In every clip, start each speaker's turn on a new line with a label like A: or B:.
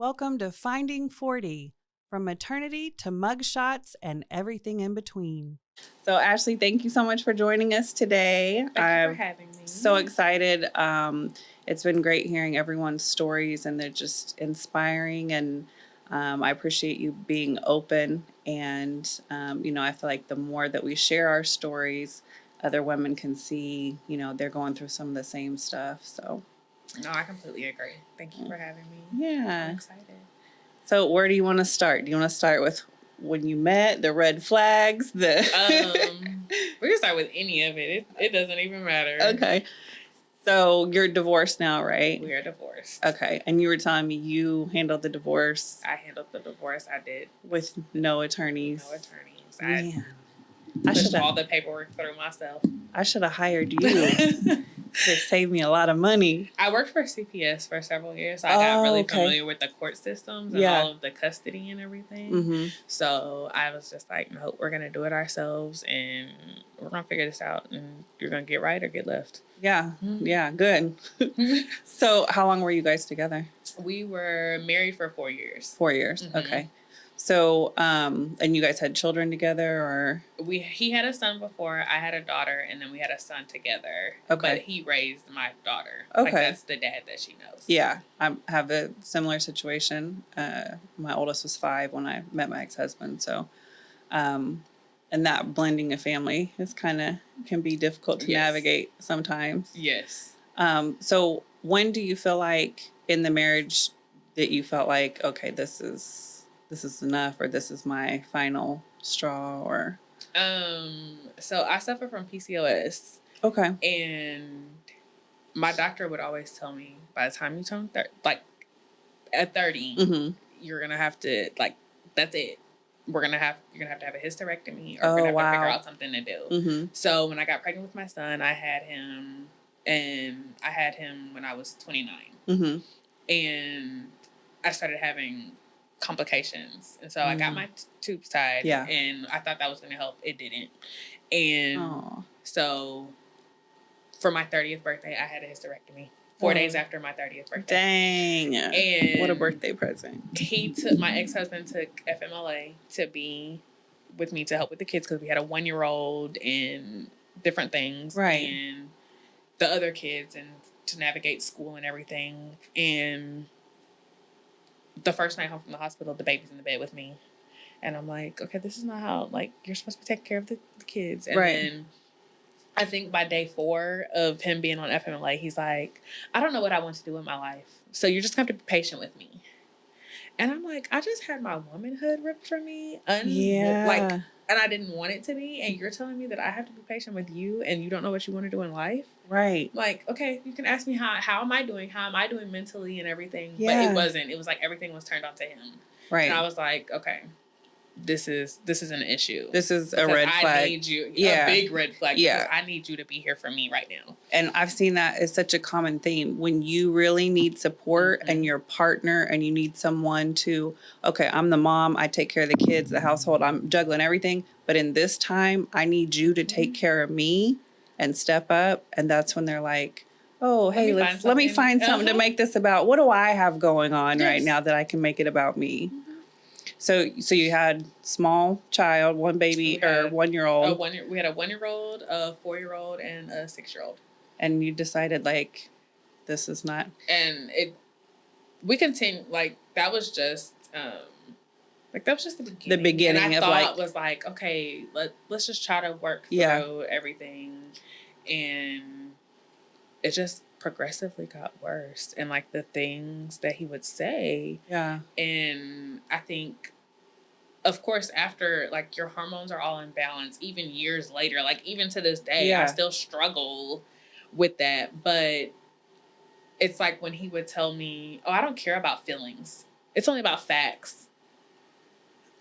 A: Welcome to Finding 40, from maternity to mugshots and everything in between. So, Ashlee, thank you so much for joining us today.
B: Thank you for having me.
A: So excited. It's been great hearing everyone's stories, and they're just inspiring. And I appreciate you being open. And, I feel like the more that we share our stories, other women can see, they're going through some of the same stuff. So.
B: No, I completely agree. Thank you for having me.
A: Yeah.
B: I'm excited.
A: So where do you want to start? Do you want to start with when you met, the red flags?
B: We can start with any of it. It doesn't even matter.
A: Okay. So you're divorced now, right?
B: We are divorced.
A: Okay. And you were telling me you handled the divorce.
B: I handled the divorce. I did.
A: With no attorneys.
B: No attorneys. Man.
A: I
B: pushed all the paperwork through myself.
A: I should have hired you. It saved me a lot of money.
B: I worked for CPS for several years, so I got really familiar with the court systems and all of the custody and everything. Mm-hmm. So I was just like, no, we're going to do it ourselves, and we're going to figure this out, and you're going to get right or get left.
A: Yeah. Mm-hmm. Yeah, good. So how long were you guys together?
B: We were married for 4 years.
A: 4 years. Mm-hmm. Okay. So, and you guys had children together, or?
B: He had a son before, I had a daughter, and then we had a son together. Okay. But he raised my daughter. Okay. Like, that's the dad that she knows.
A: Yeah. I have a similar situation. My oldest was 5 when I met my ex-husband. So, and that blending of family can be difficult to navigate sometimes.
B: Yes.
A: So when do you feel like in the marriage that you felt like, okay, this is enough, or this is my final straw, or?
B: So I suffer from PCOS.
A: Okay.
B: And my doctor would always tell me, by the time you turn at 30, mm-hmm. you're going to have to, that's it. You're going to have to have a hysterectomy, or we're going to have to figure out something to do. Mm-hmm. So when I got pregnant with my son, I had him when I was 29. Mm-hmm. And I started having complications, and so I got my tubes tied, and I thought that was going to help. It didn't. And so for my 30th birthday, I had a hysterectomy 4 days after my 30th birthday.
A: Dang. And what a birthday present.
B: My ex-husband took FMLA to be with me to help with the kids, because we had a 1-year-old and different things,
A: right,
B: and the other kids, and to navigate school and everything. And the first night home from the hospital, the baby's in the bed with me. And I'm like, okay, this is not how, you're supposed to be taking care of the kids. And then I think by day 4 of him being on FMLA, he's like, I don't know what I want to do in my life, so you're just going to have to be patient with me. And I'm like, I just had my womanhood ripped from me. And I didn't want it to be. And you're telling me that I have to be patient with you, and you don't know what you want to do in life?
A: Right.
B: Okay, you can ask me how am I doing? How am I doing mentally and everything? Yeah. But it wasn't. It was like everything was turned on to him. Right. And I was like, okay, this is an issue.
A: This is a red flag.
B: I need you. Yeah. A big red flag. Yeah. Because I need you to be here for me right now.
A: And I've seen that as such a common theme. When you really need support, mm-hmm. and your partner, and you need someone to, okay, I'm the mom, I take care of the kids, the household, I'm juggling everything. But in this time, I need you to take care of me and step up. And that's when they're like, oh, hey, let me find something to make this about. What do I have going on right now that I can make it about me? Mm-hmm. So you had small child, one baby, or 1-year-old.
B: We had a 1-year-old, a 4-year-old, and a 6-year-old.
A: And you decided, this is not.
B: And we continued, that was just, that was just the beginning.
A: The beginning
B: and I thought was okay, let's just try to work through everything. And it just progressively got worse. And the things that he would say.
A: Yeah.
B: And I think, of course, after your hormones are all in balance, even years later, even to this day, I still struggle with that. But it's when he would tell me, oh, I don't care about feelings. It's only about facts.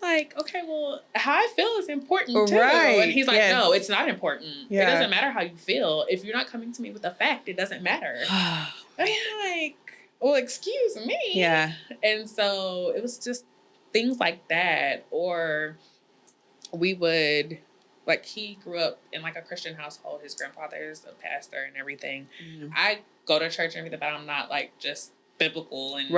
B: Okay, well, how I feel is important too. Right. And he's like, no, it's not important. Yeah. It doesn't matter how you feel. If you're not coming to me with a fact, it doesn't matter. And I'm like, well, excuse me.
A: Yeah.
B: And so it was just things like that. Or we would, he grew up in a Christian household. His grandfather is a pastor and everything. Mm-hmm. I go to church and everything, but I'm not just biblical and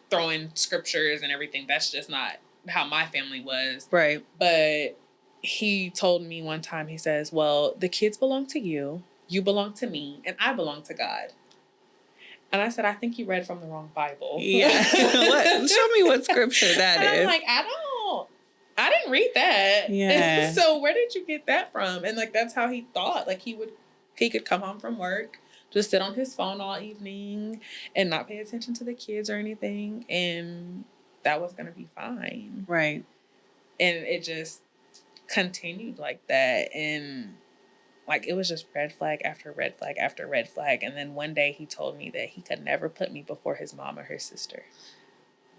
B: throwing scriptures and everything. That's just not how my family was.
A: Right.
B: But he told me one time, he says, well, the kids belong to you, you belong to me, and I belong to God. And I said, I think you read from the wrong Bible.
A: Yeah. Show me what scripture that
B: and
A: is.
B: I'm like, I didn't read that.
A: Yeah.
B: So where did you get that from? And like, that's how he thought. Like he could come home from work, just sit on his phone all evening and not pay attention to the kids or anything. And that was going to be fine.
A: Right.
B: And it just continued like that. And like, it was just red flag after red flag after red flag. And then one day he told me that he could never put me before his mom or his sister.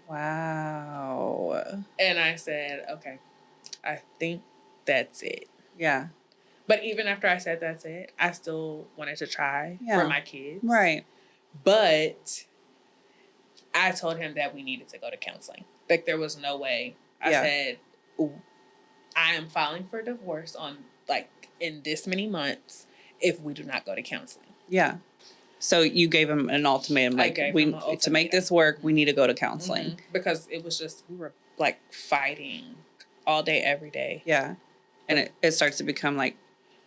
A: Wow.
B: And I said, okay, I think that's it.
A: Yeah.
B: But even after I said that's it, I still wanted to try for my kids.
A: Right.
B: But I told him that we needed to go to counseling. Like, there was no way. I said, I am filing for divorce in this many months if we do not go to counseling.
A: Yeah. So you gave him an ultimatum, to make this work, we need to go to counseling.
B: Mm-hmm. Because it was just, we were like fighting all day, every day.
A: Yeah. And it starts to become like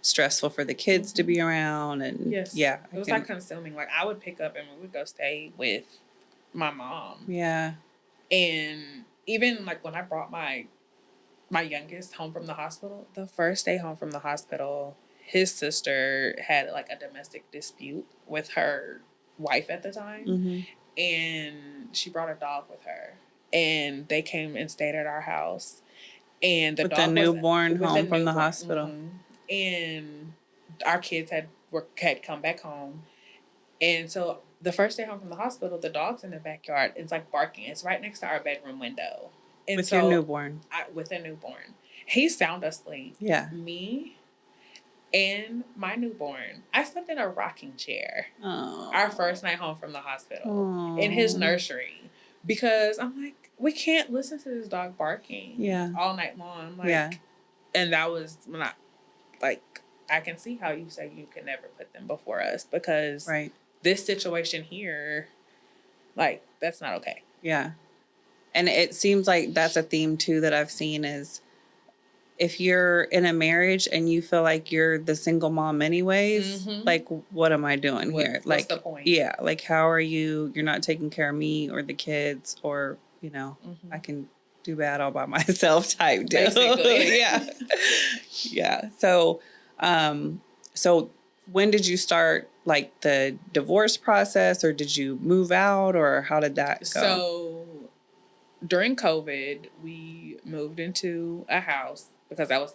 A: stressful for the kids to be around. And
B: yes. Yeah. It was like consuming. Like, I would pick up and we would go stay with my mom.
A: Yeah.
B: And even like when I brought my youngest home from the hospital, the first day home from the hospital, his sister had like a domestic dispute with her wife at the time. Mm-hmm. And she brought a dog with her. And they came and stayed at our house. And the dog
A: was newborn home from the hospital.
B: Mm-hmm. And our kids had come back home. And so the first day home from the hospital, the dog's in the backyard. It's like barking. It's right next to our bedroom window. And
A: with your newborn.
B: With a newborn. He's sound asleep.
A: Yeah.
B: Me and my newborn. I slept in a rocking chair.
A: Oh.
B: Our first night home from the hospital. In his nursery. Because I'm like, we can't listen to this dog barking all night long. Like, and that was when I can see how you say you can never put them before us, because this situation here, like, that's not okay. Yeah.
A: And it seems like that's a theme too that I've seen is if you're in a marriage and you feel like you're the single mom anyways, like, what am I doing here?
B: What's the point?
A: Yeah. Like, how are you're not taking care of me or the kids, or, I can do bad all by myself type deal.
B: Basically.
A: Yeah. Yeah. So when did you start like the divorce process, or did you move out, or how did that go?
B: So during COVID, we moved into a house because that was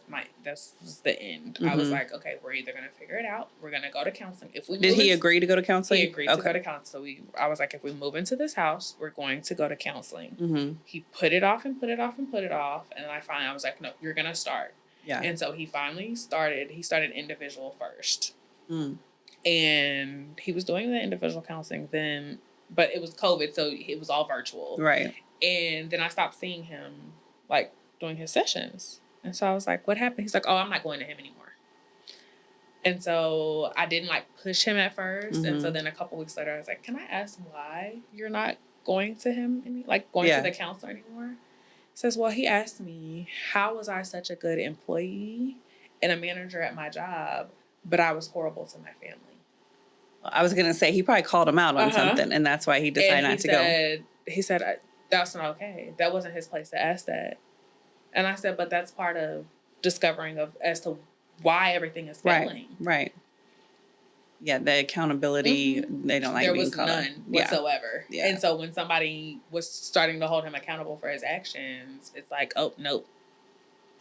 B: the end. Mm-hmm. I was like, okay, we're either going to figure it out. We're going to go to counseling.
A: Did he agree to go to counseling?
B: He agreed to go to counseling. I was like, if we move into this house, we're going to go to counseling. Mm-hmm. He put it off and put it off and put it off. And then I was like, no, you're going to start. Yeah. And so he finally started. He started individual first. Mm. And he was doing the individual counseling then, but it was COVID, so it was all virtual. Right. And then I stopped seeing him, like, doing his sessions. And so I was like, what happened? He's like, oh, I'm not going to him anymore. And so I didn't, like, push him at first. Mm-hmm. And so then a couple weeks later, I was like, can I ask why you're not going to him, to the counselor anymore? He says, well, he asked me, how was I such a good employee and a manager at my job, but I was horrible to my family?
A: I was going to say, he probably called him out on something, and that's why he decided not to go.
B: He said, that's not okay. That wasn't his place to ask that. And I said, but that's part of discovering as to why everything is failing.
A: Right. Yeah, the accountability, they don't like being called.
B: There was none whatsoever. Yeah. And so when somebody was starting to hold him accountable for his actions, it's like, oh, nope,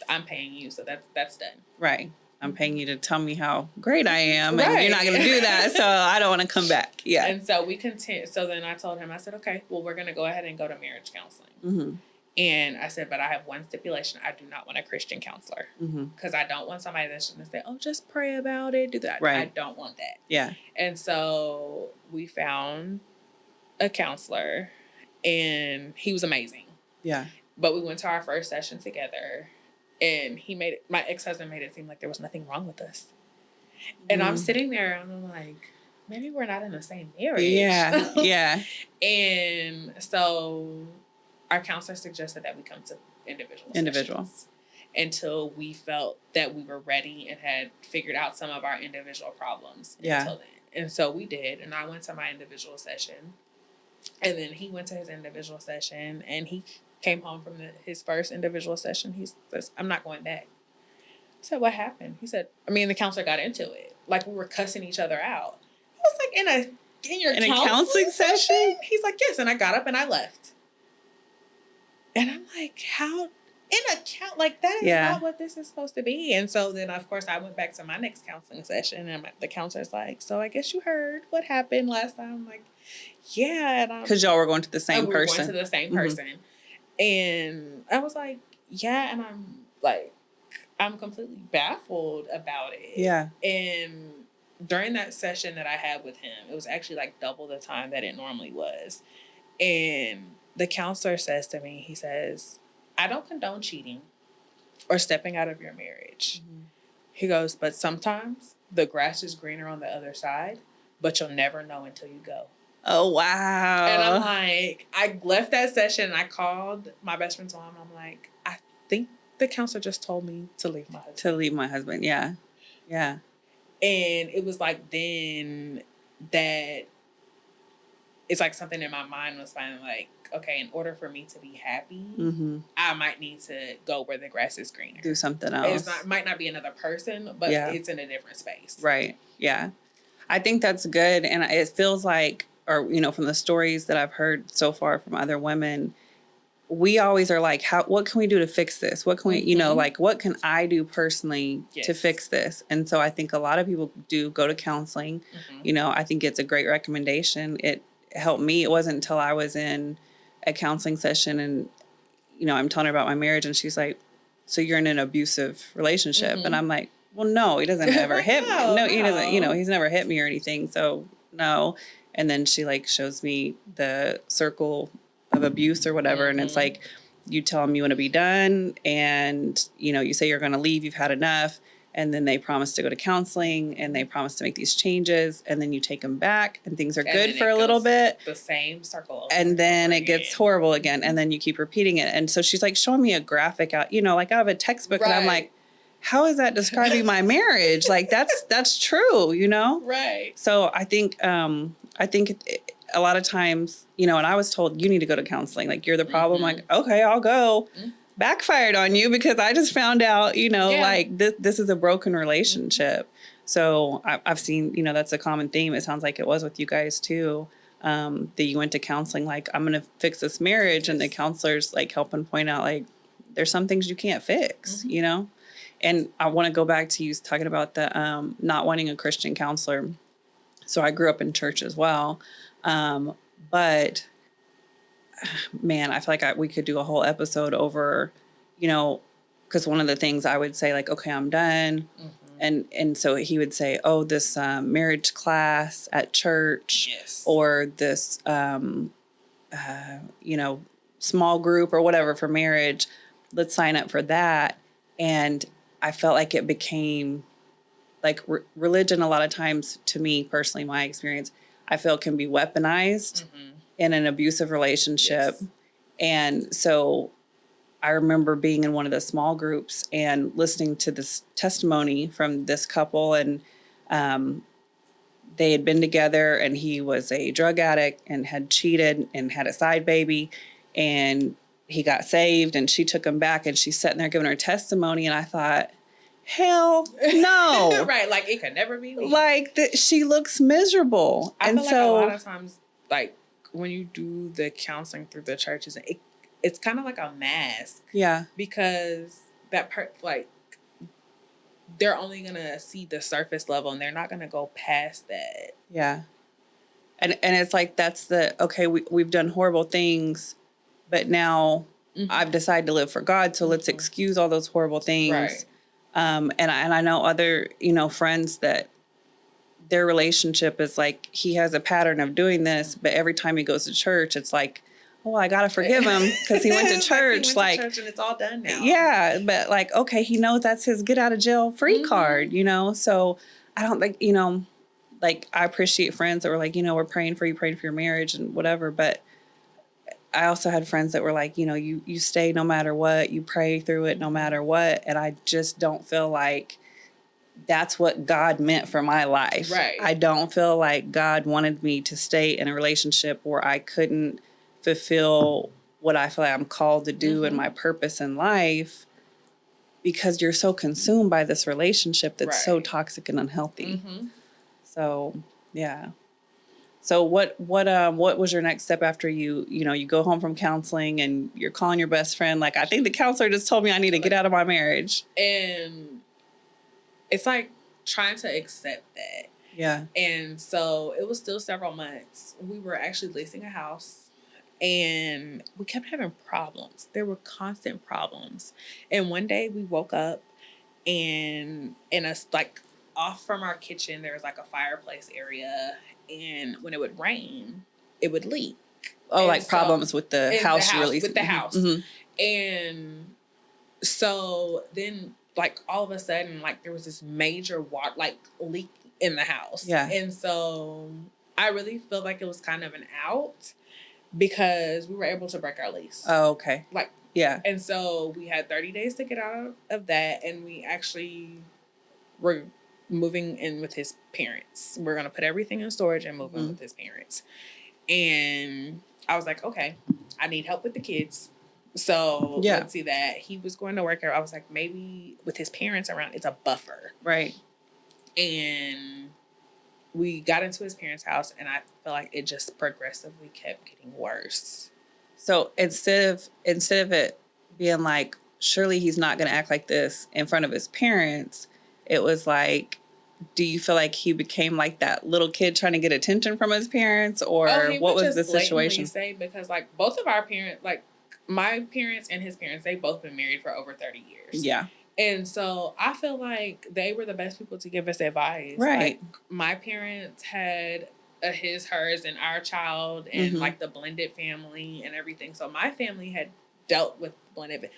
B: I'm paying you, so that's done.
A: Right. I'm paying you to tell me how great I am, and you're not going to do that, so I don't want to come back. Yeah.
B: And so we continue. So then I told him, I said, okay, well, we're going to go ahead and go to marriage counseling. Mm-hmm. And I said, but I have one stipulation. I do not want a Christian counselor, because I don't want somebody that's going to say, oh, just pray about it, do that. Right. I don't want that. Yeah. And so we found a counselor, and he was amazing. Yeah. But we went to our first session together. And my ex-husband made it seem like there was nothing wrong with us. And I'm sitting there and I'm like, maybe we're not in the same marriage.
A: Yeah. Yeah.
B: And so our counselor suggested that we come to individual sessions until we felt that we were ready and had figured out some of our individual problems until then. And so we did. And I went to my individual session. And then he went to his individual session. And he came home from his first individual session. He says, I'm not going back. I said, what happened? He said, the counselor got into it. Like, we were cussing each other out. I was like, in your counseling session? He's like, yes. And I got up and I left. And I'm like, how? Like, that is not what this is supposed to be. And so then, of course, I went back to my next counseling session. And the counselor's like, so I guess you heard what happened last time. I'm like, yeah.
A: Because y'all were going to the same person.
B: We were going to the same person. And I was like, yeah. And I'm like, I'm completely baffled about it.
A: Yeah.
B: And during that session that I had with him, it was actually like double the time that it normally was. And the counselor says to me, he says, I don't condone cheating or stepping out of your marriage. Mm-hmm. He goes, but sometimes the grass is greener on the other side, but you'll never know until you go.
A: Oh, wow.
B: And I'm like, I left that session and I called my best friend's mom. I'm like, I think the counselor just told me to leave my husband.
A: To leave my husband, yeah. Yeah.
B: And it was like then that it's like something in my mind was finally like, okay, in order for me to be happy, I might need to go where the grass is greener.
A: Do something else.
B: It might not be another person, but it's in a different space.
A: Right. Yeah. I think that's good. And it feels like, or, from the stories that I've heard so far from other women, we always are like, what can we do to fix this? What can we, like, what can I do personally to fix this? And so I think a lot of people do go to counseling. I think it's a great recommendation. It helped me. It wasn't until I was in a counseling session and, I'm telling her about my marriage and she's like, so you're in an abusive relationship. And I'm like, well, no, he doesn't ever hit me. No, he doesn't, he's never hit me or anything. So no. And then she like shows me the circle of abuse or whatever. And it's like, you tell them you want to be done. And, you say you're going to leave, you've had enough. And then they promise to go to counseling and they promise to make these changes. And then you take them back and things are good for a little bit.
B: The same circle.
A: And then it gets horrible again. And then you keep repeating it. And so she's like showing me a graphic out, like I have a textbook and I'm like, how is that describing my marriage? Like that's true,
B: Right.
A: So I think a lot of times, and I was told you need to go to counseling. Like you're the problem. Like, okay, I'll go. Backfired on you because I just found out, like this is a broken relationship. So I've seen, that's a common theme. It sounds like it was with you guys too. That you went to counseling, like I'm going to fix this marriage. And the counselors like helping point out like, there's some things you can't fix, And I want to go back to you talking about the not wanting a Christian counselor. So I grew up in church as well. But man, I feel like we could do a whole episode over, because one of the things I would say like, okay, I'm done. And so he would say, oh, this marriage class at church or this, small group or whatever for marriage, let's sign up for that. And I felt like it became like religion a lot of times, to me personally, my experience, I feel can be weaponized in an abusive relationship. And so I remember being in one of the small groups and listening to this testimony from this couple, and they had been together and he was a drug addict and had cheated and had a side baby, and he got saved and she took him back and she's sitting there giving her testimony. And I thought, hell no.
B: Right. Like it could never be me.
A: Like she looks miserable.
B: I feel like a lot of times, like when you do the counseling through the churches, it's kind of like a mask. Yeah. Because that part, like, they're only going to see the surface level and they're not going to go past that.
A: Yeah. And it's like, that's okay, we've done horrible things, but now I've decided to live for God. So let's excuse all those horrible things. Right. And I know other, friends that their relationship is like, he has a pattern of doing this, but every time he goes to church, it's like, oh, I got to forgive him because he went to church.
B: Like, church and it's all done now.
A: Yeah. But like, okay, he knows that's his get out of jail free card, So I don't think, like, I appreciate friends that were like, we're praying for your marriage and whatever. But I also had friends that were like, you stay no matter what, you pray through it no matter what. And I just don't feel like that's what God meant for my life.
B: Right.
A: I don't feel like God wanted me to stay in a relationship where I couldn't fulfill what I feel like I'm called to do and my purpose in life, because you're so consumed by this relationship that's so toxic and unhealthy. So, yeah. So what was your next step after you go home from counseling and you're calling your best friend? Like, I think the counselor just told me I need to get out of my marriage.
B: And it's like trying to accept that.
A: Yeah.
B: And so it was still several months. We were actually leasing a house and we kept having problems. There were constant problems. And one day we woke up and like off from our kitchen, there was like a fireplace area. And when it would rain, it would leak.
A: Oh, and like problems with the house you're leasing.
B: With the house. And so then, like, all of a sudden, like, there was this major water, like, leak in the house.
A: Yeah.
B: And so I really feel like it was kind of an out because we were able to break our lease.
A: Oh, okay.
B: Like,
A: yeah.
B: And so we had 30 days to get out of that. And we actually were moving in with his parents. We're going to put everything in storage and move in with his parents. And I was like, okay, I need help with the kids. So let's see that. He was going to work there. I was like, maybe with his parents around, it's a buffer.
A: Right.
B: And we got into his parents' house, and I feel like it just progressively kept getting worse.
A: So instead of it being like, surely he's not going to act like this in front of his parents, it was like, do you feel like he became like that little kid trying to get attention from his parents, or what was the situation?
B: Say, because like both of our parents, like my parents and his parents, they both been married for over 30 years.
A: Yeah.
B: And so I feel like they were the best people to give us advice.
A: Right.
B: Like, my parents had a his, hers, and our child, and like the blended family and everything. So my family had dealt with blended.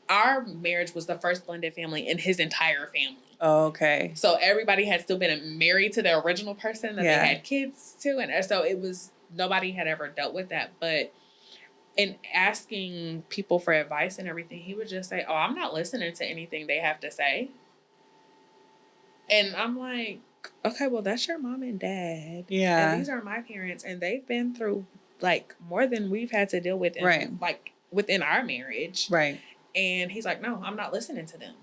B: Our marriage was the first blended family in his entire family.
A: Oh, okay.
B: So everybody had still been married to the original person that they had kids to. And so it was, nobody had ever dealt with that. But in asking people for advice and everything, he would just say, oh, I'm not listening to anything they have to say. And I'm like, okay, well, that's your mom and dad.
A: Yeah.
B: And these are my parents. And they've been through, like, more than we've had to deal with in, like, within our marriage.
A: Right.
B: And he's like, no, I'm not listening to them.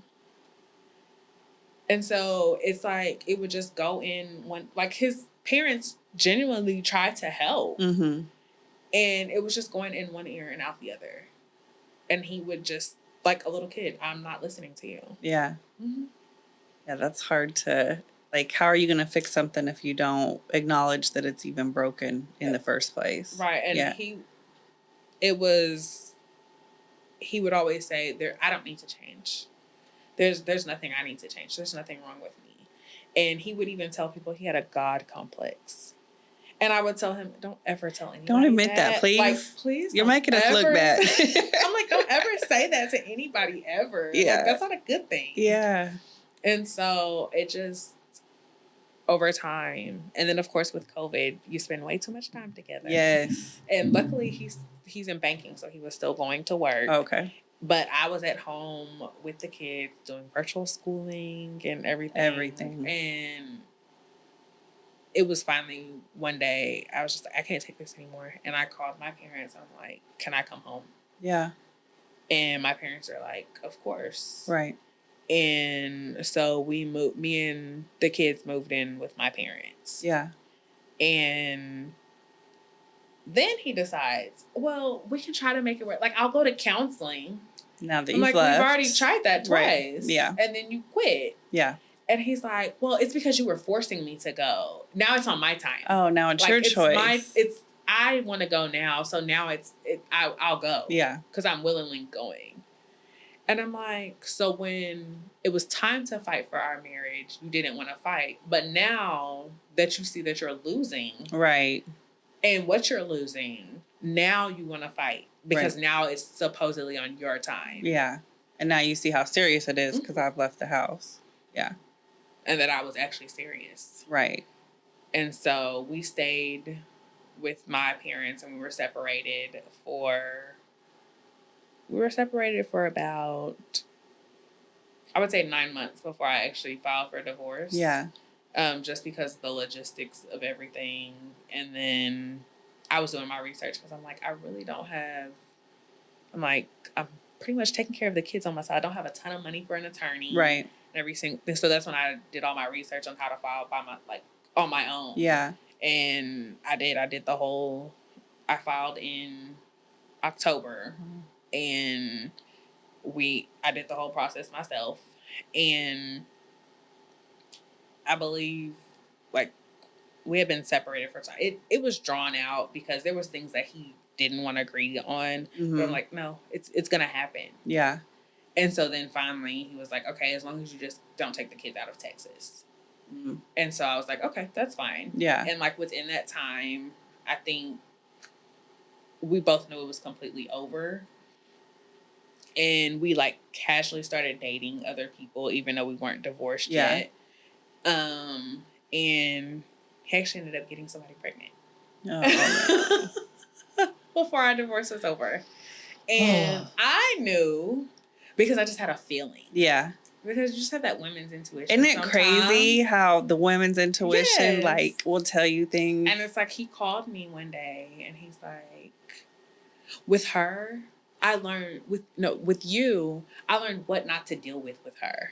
B: And so it's like, it would just go in one, like, his parents genuinely tried to help. And it was just going in one ear and out the other. And he would just, like a little kid, I'm not listening to you.
A: Yeah. Yeah, that's hard to, like, how are you going to fix something if you don't acknowledge that it's even broken in the first place?
B: Right. And he would always say, I don't need to change. There's nothing I need to change. There's nothing wrong with me. And he would even tell people he had a God complex. And I would tell him, don't ever tell anyone.
A: Don't admit that, please.
B: Like, please.
A: You're making us look bad.
B: I'm like, don't ever say that to anybody ever.
A: Yeah.
B: Like, that's not a good thing.
A: Yeah.
B: And so it just, over time, and then of course with COVID, you spend way too much time together.
A: Yes.
B: And luckily he's in banking, so he was still going to work.
A: Okay.
B: But I was at home with the kids doing virtual schooling and everything. And it was finally one day, I was just like, I can't take this anymore. And I called my parents. I'm like, can I come home?
A: Yeah.
B: And my parents are like, of course.
A: Right.
B: And so me and the kids moved in with my parents.
A: Yeah.
B: And then he decides, well, we can try to make it work. Like, I'll go to counseling.
A: Now that
B: I'm like,
A: left.
B: we've already tried that twice.
A: Right. Yeah.
B: And then you quit.
A: Yeah.
B: And he's like, well, it's because you were forcing me to go. Now it's on my time.
A: Oh, now it's your choice.
B: I want to go now. So now I'll go.
A: Yeah.
B: Because I'm willingly going. And I'm like, so when it was time to fight for our marriage, you didn't want to fight. But now that you see that you're losing.
A: Right.
B: And what you're losing, now you want to fight. Because now it's supposedly on your time.
A: Yeah. And now you see how serious it is because I've left the house. Yeah.
B: And that I was actually serious.
A: Right.
B: And so we stayed with my parents, and we were separated for about, I would say, 9 months before I actually filed for divorce.
A: Yeah.
B: Just because of the logistics of everything. And then I was doing my research because I'm like, I'm pretty much taking care of the kids on my side. I don't have a ton of money for an attorney.
A: Right.
B: So that's when I did all my research on how to file on my own.
A: Yeah.
B: And I did I filed in October, and I did the whole process myself. And I believe, like, we had been separated for time. It was drawn out because there was things that he didn't want to agree on. But I'm like, no, it's gonna happen.
A: Yeah.
B: And so then finally he was like, okay, as long as you just don't take the kids out of Texas. And so I was like, okay, that's fine.
A: Yeah.
B: And like within that time, I think we both knew it was completely over. And we like casually started dating other people, even though we weren't divorced yet. And he actually ended up getting somebody pregnant. Oh, before our divorce was over. And I knew because I just had a feeling.
A: Yeah.
B: Because you just have that women's intuition.
A: Isn't it crazy how the women's intuition like will tell you things?
B: And it's like he called me one day and he's like, with her, I learned with you, I learned what not to deal with her.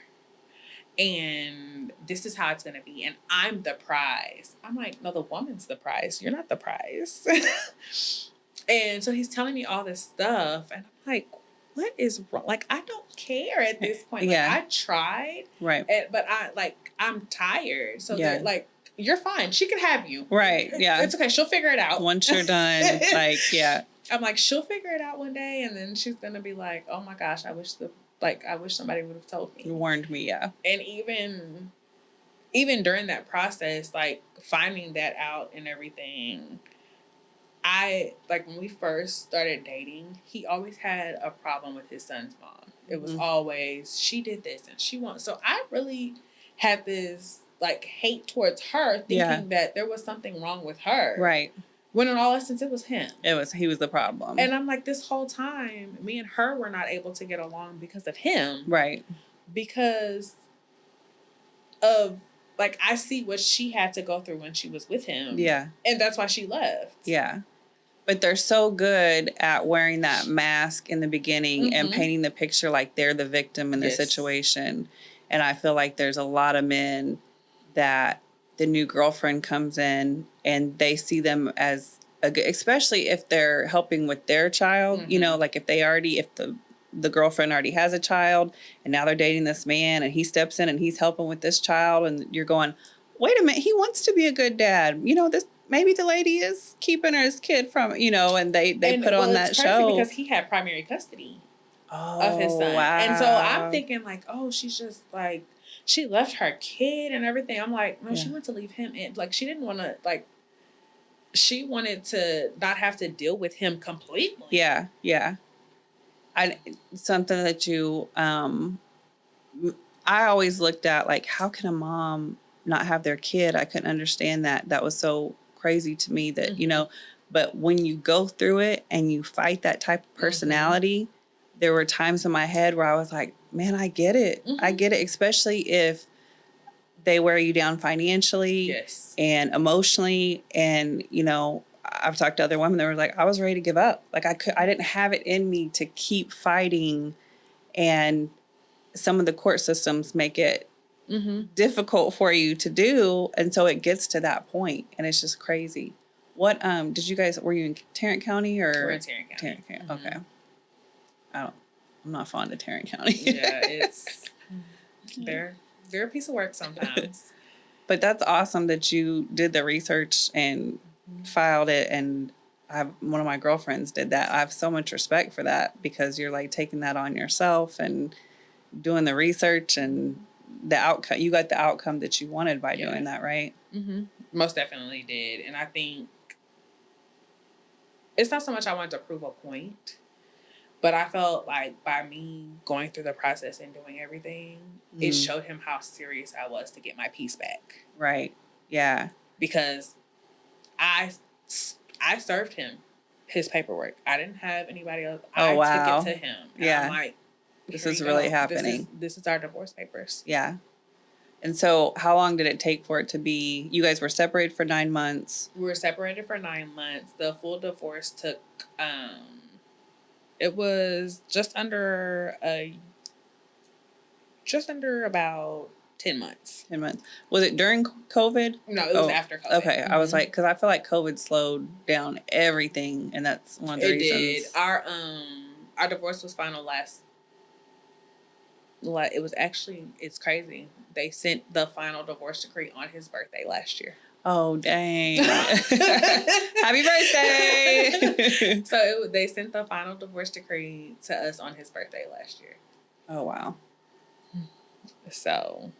B: And this is how it's going to be. And I'm the prize. I'm like, no, the woman's the prize. You're not the prize. And so he's telling me all this stuff. And I'm like, what is wrong? Like, I don't care at this point. Like, I tried.
A: Right.
B: But I'm tired. So that, like, you're fine. She can have you.
A: Right. Yeah.
B: It's okay. She'll figure it out.
A: Once you're done, like, yeah.
B: I'm like, she'll figure it out one day. And then she's going to be like, oh my gosh, I wish somebody would have told me.
A: Warned me, yeah.
B: And even during that process, like finding that out and everything, when we first started dating, he always had a problem with his son's mom. It was always, she did this and she won't. So I really had this like hate towards her, thinking that there was something wrong with her.
A: Right.
B: When in all essence, it was him.
A: He was the problem.
B: And I'm like, this whole time, me and her were not able to get along because of him.
A: Right.
B: Because of, like, I see what she had to go through when she was with him. Yeah. And that's why she left.
A: Yeah. But they're so good at wearing that mask in the beginning and painting the picture like they're the victim in the situation. And I feel like there's a lot of men that the new girlfriend comes in and they see them as a good, especially if they're helping with their child, you know, like if the girlfriend already has a child and now they're dating this man and he steps in and he's helping with this child and you're going, wait a minute, he wants to be a good dad. You know, maybe the lady is keeping his kid from, you know, and they put on that show.
B: Because he had primary custody of his son. Wow. And so I'm thinking like, oh, she's just like, she left her kid and everything. I'm like, no, she wanted to leave him in. Like, she didn't want to, like, she wanted to not have to deal with him completely. Yeah, yeah.
A: Something that I always looked at, like, how can a mom not have their kid? I couldn't understand that. That was so crazy to me that, you know, but when you go through it and you fight that type of personality, there were times in my head where I was like, man, I get it. I get it, especially if they wear you down financially and emotionally. And, you know, I've talked to other women that were like, I was ready to give up. Like I didn't have it in me to keep fighting. And some of the court systems make it difficult for you to do. And so it gets to that point and it's just crazy. What, were you in Tarrant County or?
B: We're in Tarrant County.
A: Okay. I'm not fond of Tarrant County.
B: Yeah, they're a piece of work sometimes.
A: But that's awesome that you did the research and filed it. And one of my girlfriends did that. I have so much respect for that because you're like taking that on yourself and doing the research and the outcome. You got the outcome that you wanted by doing that, right?
B: Most definitely did. And I think it's not so much I wanted to prove a point, but I felt like by me going through the process and doing everything, it showed him how serious I was to get my peace back.
A: Right. Yeah.
B: because I served him his paperwork. I didn't have anybody else.
A: Oh, wow.
B: Took it to him. And
A: Yeah.
B: I'm like,
A: this is really happening.
B: This is our divorce papers.
A: Yeah. And so how long did it take for it to be, you guys were separated for 9 months?
B: We were separated for 9 months. The full divorce took, it was just under about 10 months.
A: 10 months. Was it during COVID?
B: No, it was after COVID.
A: Okay. I was like, because I feel like COVID slowed down everything, and that's one of the reasons.
B: It did. Our divorce was final it was actually, it's crazy. They sent the final divorce decree on his birthday last year.
A: Oh, dang. Happy birthday.
B: So they sent the final divorce decree to us on his birthday last year.
A: Oh, wow.
B: So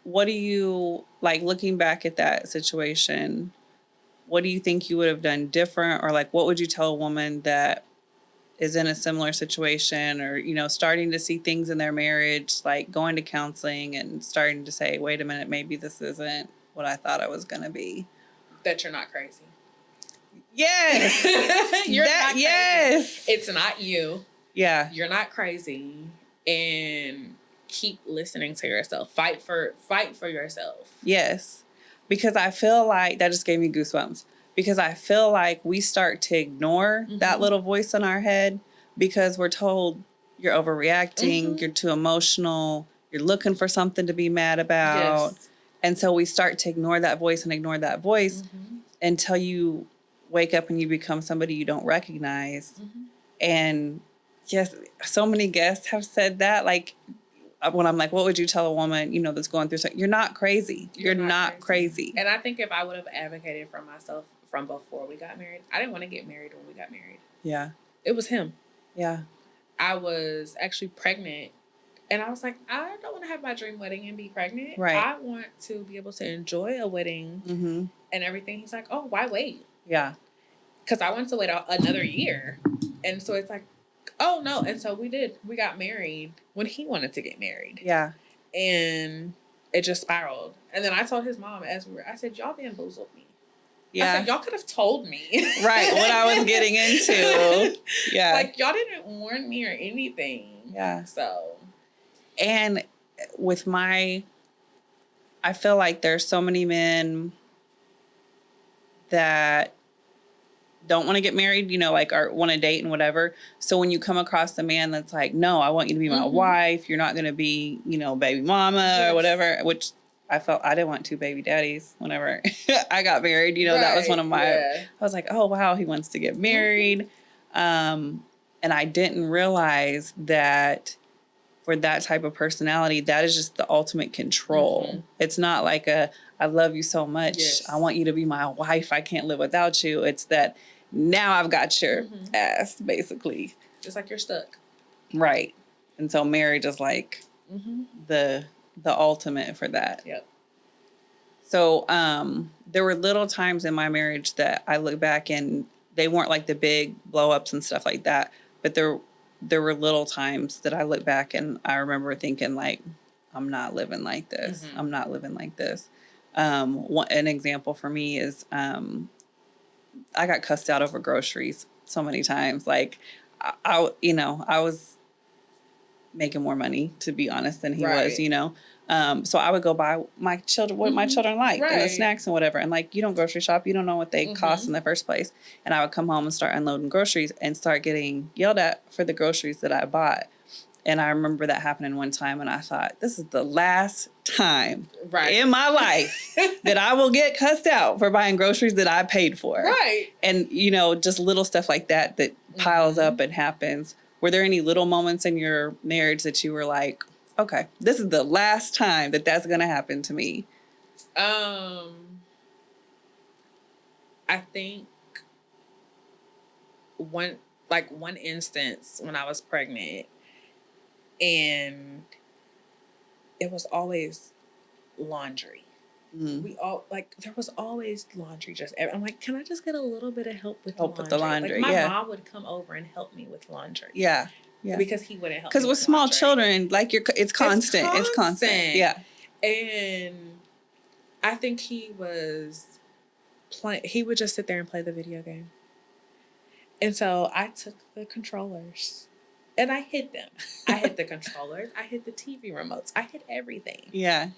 A: what do you, like, looking back at that situation, what do you think you would have done different? Or, like, what would you tell a woman that is in a similar situation, or, you know, starting to see things in their marriage, like going to counseling and starting to say, wait a minute, maybe this isn't what I thought it was going to be?
B: That you're not crazy.
A: Yes.
B: You're not crazy.
A: Yes.
B: It's not you.
A: Yeah.
B: You're not crazy. And keep listening to yourself. Fight for yourself.
A: Yes. Because I feel like, that just gave me goosebumps. Because I feel like we start to ignore that little voice in our head because we're told you're overreacting, you're too emotional, you're looking for something to be mad about. Yes. And so we start to ignore that voice until you wake up and you become somebody you don't recognize. And yes, so many guests have said that, like, when I'm like, what would you tell a woman, you know, that's going through something? You're not crazy. You're not crazy.
B: And I think if I would have advocated for myself from before we got married, I didn't want to get married when we got married.
A: Yeah.
B: It was him.
A: Yeah.
B: I was actually pregnant, and I was like, I don't want to have my dream wedding and be pregnant.
A: Right.
B: I want to be able to enjoy a wedding and everything. He's like, oh, why wait?
A: Yeah.
B: Because I wanted to wait another year. And so it's like, oh, no. And so we did. We got married when he wanted to get married.
A: Yeah.
B: And it just spiraled. And then I told his mom I said, y'all bamboozled me.
A: Yeah.
B: I said, y'all could have told me.
A: Right. What I was getting into. Yeah.
B: Like, y'all didn't warn me or anything.
A: Yeah.
B: So.
A: And with I feel like there's so many men that don't want to get married, you know, like, or want to date and whatever. So when you come across a man that's like, no, I want you to be my wife. You're not going to be, you know, baby mama or whatever, which I felt I didn't want 2 baby daddies whenever I got married. You know, that was one of my, I was like, oh, wow, he wants to get married. And I didn't realize that for that type of personality, that is just the ultimate control. It's not like I love you so much. Yes. I want you to be my wife. I can't live without you. It's that now I've got your ass, basically.
B: It's like you're stuck.
A: Right. And so marriage is like the ultimate for that.
B: Yep.
A: So there were little times in my marriage that I look back and they weren't like the big blow ups and stuff like that. But there were little times that I look back and I remember thinking, like, I'm not living like this. I'm not living like this. An example for me is I got cussed out over groceries so many times. Like, I was making more money, to be honest, than he was, you know. So I would go buy my children what my children liked and the snacks and whatever. And, like, you don't grocery shop. You don't know what they cost in the first place. And I would come home and start unloading groceries and start getting yelled at for the groceries that I bought. And I remember that happening one time, and I thought, this is the last time in my life that I will get cussed out for buying groceries that I paid for.
B: Right.
A: And, you know, just little stuff like that piles up and happens. Were there any little moments in your marriage that you were like, okay, this is the last time that's going to happen to me?
B: I think one instance when I was pregnant, and it was always laundry. We all, like, there was always laundry. I'm like, can I just get a little bit of help with the laundry? Like, my mom would come over and help me with laundry. Yeah. Yeah. Because he wouldn't help me.
A: Because with small children, like, it's constant. It's constant. Yeah.
B: And I think he was he would just sit there and play the video game. And so I took the controllers and I hid them. I hid the controllers. I hid the TV remotes. I hid everything.
A: Yeah.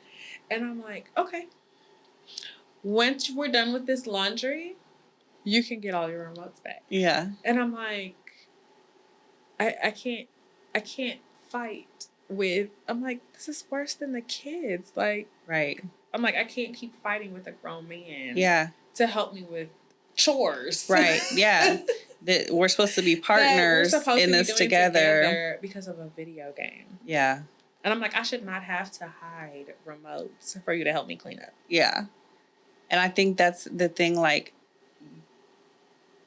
B: And I'm like, okay, once we're done with this laundry, you can get all your remotes back.
A: Yeah.
B: And I'm like, I can't fight with, I'm like, this is worse than the kids. Like,
A: right.
B: I'm like, I can't keep fighting with a grown man.
A: Yeah.
B: To help me with chores.
A: Right. Yeah. That we're supposed to be partners in this together
B: because of a video game.
A: Yeah.
B: And I'm like, I should not have to hide remotes for you to help me clean up.
A: Yeah. And I think that's the thing, like,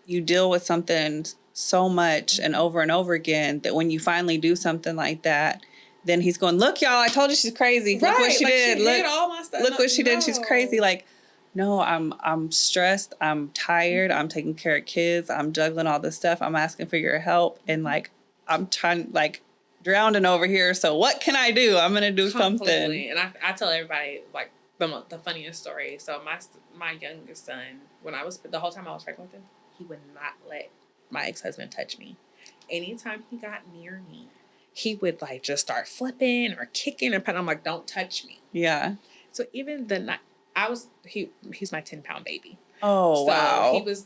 A: you deal with something so much and over again that when you finally do something like that, then he's going, look, y'all, I told you she's crazy. Look what she did. Look,
B: all my stuff.
A: Look what she did. She's crazy. Like, no, I'm stressed. I'm tired. I'm taking care of kids. I'm juggling all this stuff. I'm asking for your help. And like, I'm trying, like, drowning over here. So what can I do? I'm going to do something.
B: And I tell everybody, like, the funniest story. So my youngest son, the whole time I was pregnant with him, he would not let my ex-husband touch me. Anytime he got near me, he would like just start flipping or kicking and I'm like, don't touch me.
A: Yeah.
B: So even the night he's my 10-pound baby.
A: Oh, so wow.
B: He was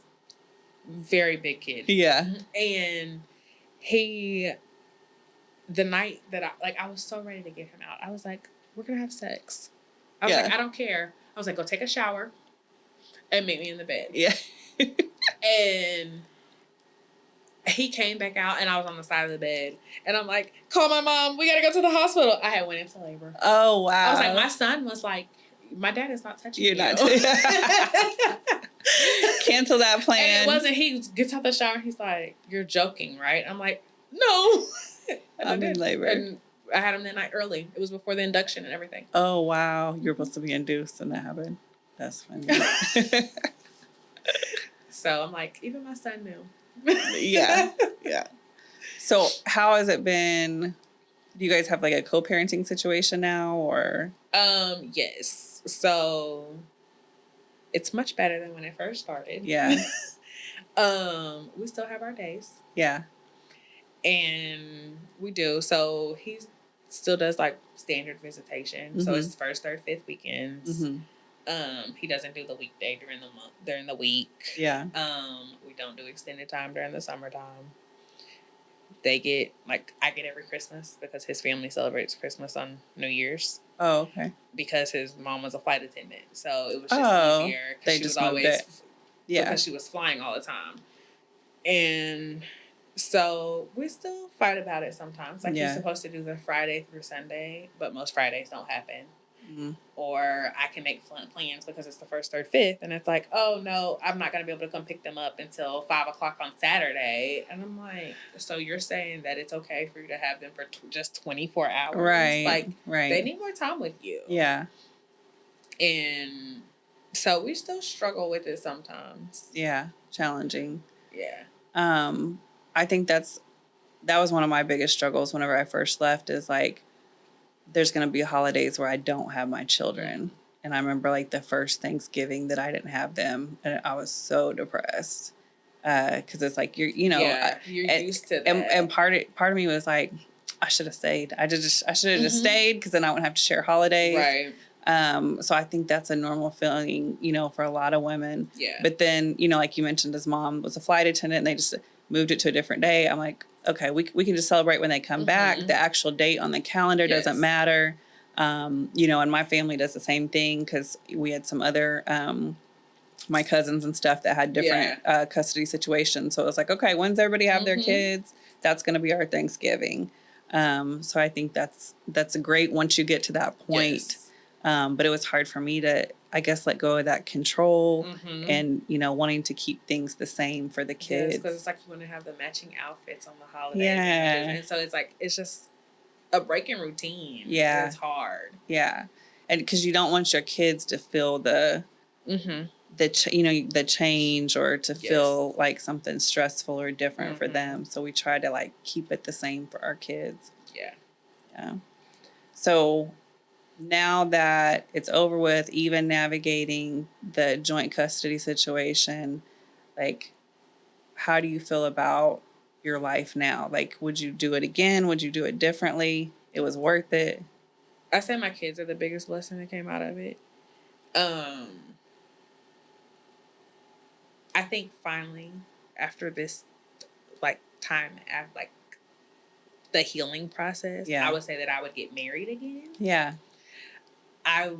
B: very big kid.
A: Yeah.
B: And the night that I was so ready to get him out. I was like, we're going to have sex. I was like, I don't care. I was like, go take a shower and meet me in the bed.
A: Yeah.
B: And he came back out and I was on the side of the bed and I'm like, call my mom. We got to go to the hospital. I had went into labor.
A: Oh, wow.
B: I was like, my son was like, my dad is not touching you.
A: You're not. Cancel that plan.
B: And it wasn't, he gets out the shower and he's like, you're joking, right? I'm like, no.
A: I'm in labor.
B: And I had him that night early. It was before the induction and everything.
A: Oh, wow. You're supposed to be induced and that happened. That's funny.
B: So I'm like, even my son knew.
A: Yeah. Yeah. So how has it been? Do you guys have like a co-parenting situation now or?
B: Yes. So it's much better than when it first started.
A: Yeah.
B: We still have our days.
A: Yeah.
B: And we do. So he still does like standard visitation. Mm-hmm. So it's first, third, fifth weekends. Mm-hmm. He doesn't do the weekday during the week.
A: Yeah.
B: We don't do extended time during the summertime. They get, like, I get every Christmas because his family celebrates Christmas on New Year's.
A: Oh, okay.
B: Because his mom was a flight attendant. So it was just easier.
A: They just moved it. Yeah.
B: Because she was flying all the time. And so we still fight about it sometimes. Like, he's supposed to do the Friday through Sunday, but most Fridays don't happen. Mm-hmm. Or I can make plans because it's the first, third, fifth. And it's like, oh, no, I'm not going to be able to come pick them up until 5 o'clock on Saturday. And I'm like, so you're saying that it's okay for you to have them for just 24 hours?
A: Right.
B: Like,
A: right.
B: They need more time with you.
A: Yeah.
B: And so we still struggle with it sometimes.
A: Yeah. Challenging.
B: Yeah.
A: I think that was one of my biggest struggles whenever I first left is like, there's going to be holidays where I don't have my children. And I remember like the first Thanksgiving that I didn't have them. And I was so depressed. Cause it's like, you're used to that. And part of me was like, I should have stayed. I should have just stayed. Cause then I wouldn't have to share holidays.
B: Right.
A: So I think that's a normal feeling, for a lot of women.
B: Yeah.
A: But then, like you mentioned, his mom was a flight attendant and they just moved it to a different day. I'm like, okay, we can just celebrate when they come back. The actual date on the calendar doesn't matter. And my family does the same thing because we had some other, my cousins and stuff that had different custody situations. So it was like, okay, when's everybody have their kids? That's going to be our Thanksgiving. So I think that's great once you get to that point.
B: Yes.
A: But it was hard for me to, I guess, let go of that control and, wanting to keep things the same for the kids.
B: Because it's like you want to have the matching outfits on the holidays.
A: Yeah.
B: And so it's like, it's just a break in routine.
A: Yeah.
B: It's hard.
A: Yeah. And because you don't want your kids to feel the change or to feel like something stressful or different for them. So we try to like keep it the same for our kids.
B: Yeah.
A: Yeah. So now that it's over with, even navigating the joint custody situation, like, how do you feel about your life now? Like, would you do it again? Would you do it differently? It was worth it?
B: I say my kids are the biggest blessing that came out of it. I think finally, after this, like, time, after, like, the healing process, I would say that I would get married again.
A: Yeah.
B: I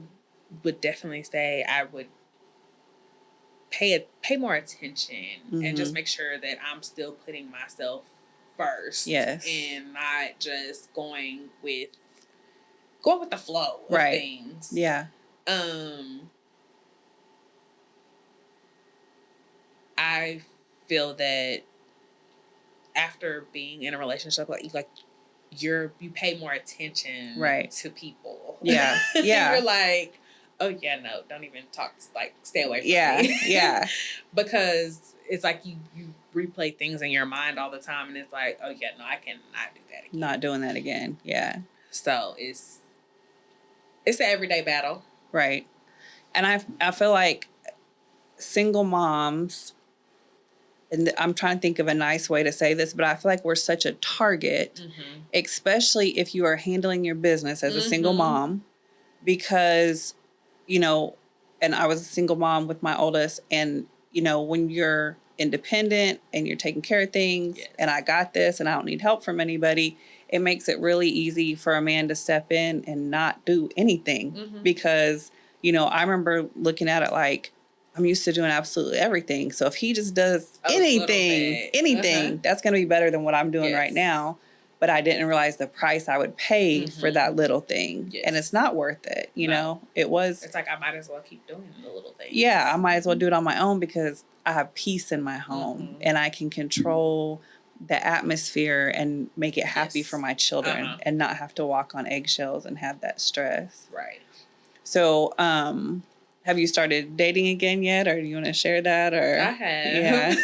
B: would definitely say I would pay more attention and just make sure that I'm still putting myself first.
A: Yes.
B: And not just going with the flow of things.
A: Yeah.
B: I feel that after being in a relationship, like you pay more attention to people.
A: Yeah. Yeah.
B: You're like, oh yeah, no, don't even talk, like, stay away from me.
A: Yeah.
B: Because it's like you replay things in your mind all the time, and it's like, oh yeah, no, I cannot do that again.
A: Not doing that again. Yeah.
B: So it's an everyday battle.
A: Right. And I feel like single moms, and I'm trying to think of a nice way to say this, but I feel like we're such a target, especially if you are handling your business as a single mom, because, you know, and I was a single mom with my oldest, and, you know, when you're independent and you're taking care of things, and I got this and I don't need help from anybody, it makes it really easy for a man to step in and not do anything because, you know, I remember looking at it like, I'm used to doing absolutely everything. So if he just does anything, that's going to be better than what I'm doing right now. But I didn't realize the price I would pay for that little thing. And it's not worth it. You know, it's
B: like, I might as well keep doing the little things.
A: Yeah, I might as well do it on my own because I have peace in my home and I can control the atmosphere and make it happy for my children and not have to walk on eggshells and have that stress.
B: Right.
A: So, have you started dating again yet, or do you want to share that? Or
B: I have. Yeah.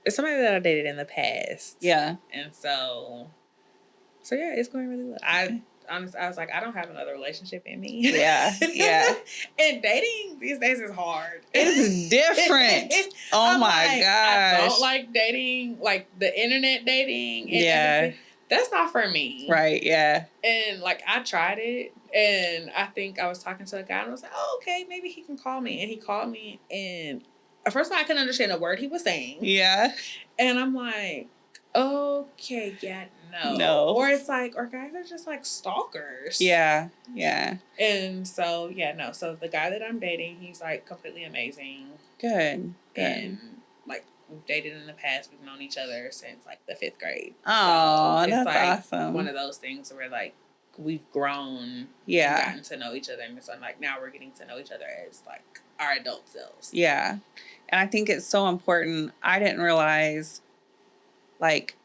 B: It's somebody that I dated in the past.
A: Yeah.
B: And so yeah, it's going really well. I was like, I don't have another relationship in me.
A: Yeah. Yeah.
B: And dating these days is hard.
A: It's different. Oh my gosh.
B: I don't like dating, like the internet dating. And everything. That's not for me.
A: Right. Yeah.
B: And like, I tried it. And I think I was talking to a guy and I was like, oh, okay, maybe he can call me. And he called me. And at first I couldn't understand a word he was saying.
A: Yeah.
B: And I'm like, okay, yeah, no. Or it's like, or guys are just like stalkers.
A: Yeah. Yeah.
B: And so, yeah, no. So the guy that I'm dating, he's like completely amazing.
A: Good.
B: And like, we've dated in the past. We've known each other since like the 5th grade.
A: Oh,
B: so
A: that's
B: like
A: awesome.
B: One of those things where like, we've grown and gotten to know each other. And so like now we're getting to know each other as like our adult selves.
A: Yeah. And I think it's so important. I didn't realize, like,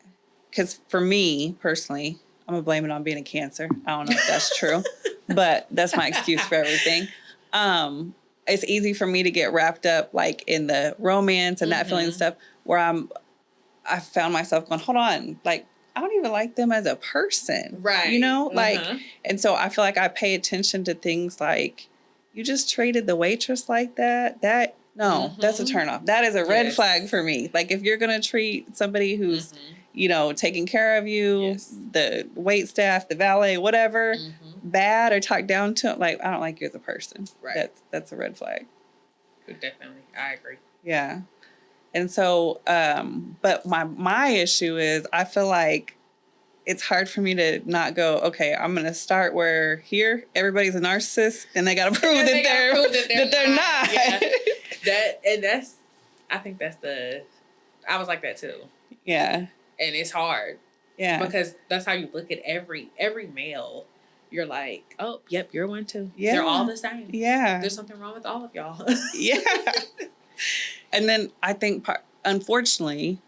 A: because for me personally, I'm going to blame it on being a Cancer. I don't know if that's true, but that's my excuse for everything. It's easy for me to get wrapped up like in the romance and that feeling and stuff where I found myself going, hold on, like, I don't even like them as a person.
B: Right.
A: You know, like, and so I feel like I pay attention to things like, you just treated the waitress like that. That's a turnoff. That is a red flag for me. Like, if you're going to treat somebody who's, you know, taking care of you, the wait staff, the valet, whatever, bad or talk down to them, like, I don't like you as a person.
B: Right.
A: That's a red flag.
B: Definitely. I agree.
A: Yeah. And so, but my issue is I feel like it's hard for me to not go, okay, I'm going to start where here everybody's a narcissist and they got to prove that they're not.
B: Yeah. I think I was like that too.
A: Yeah.
B: And it's hard.
A: Yeah.
B: Because that's how you look at every male. You're like, oh, yep, you're one too.
A: Yeah.
B: They're all the same.
A: Yeah.
B: There's something wrong with all of y'all.
A: Yeah. And then I think, unfortunately,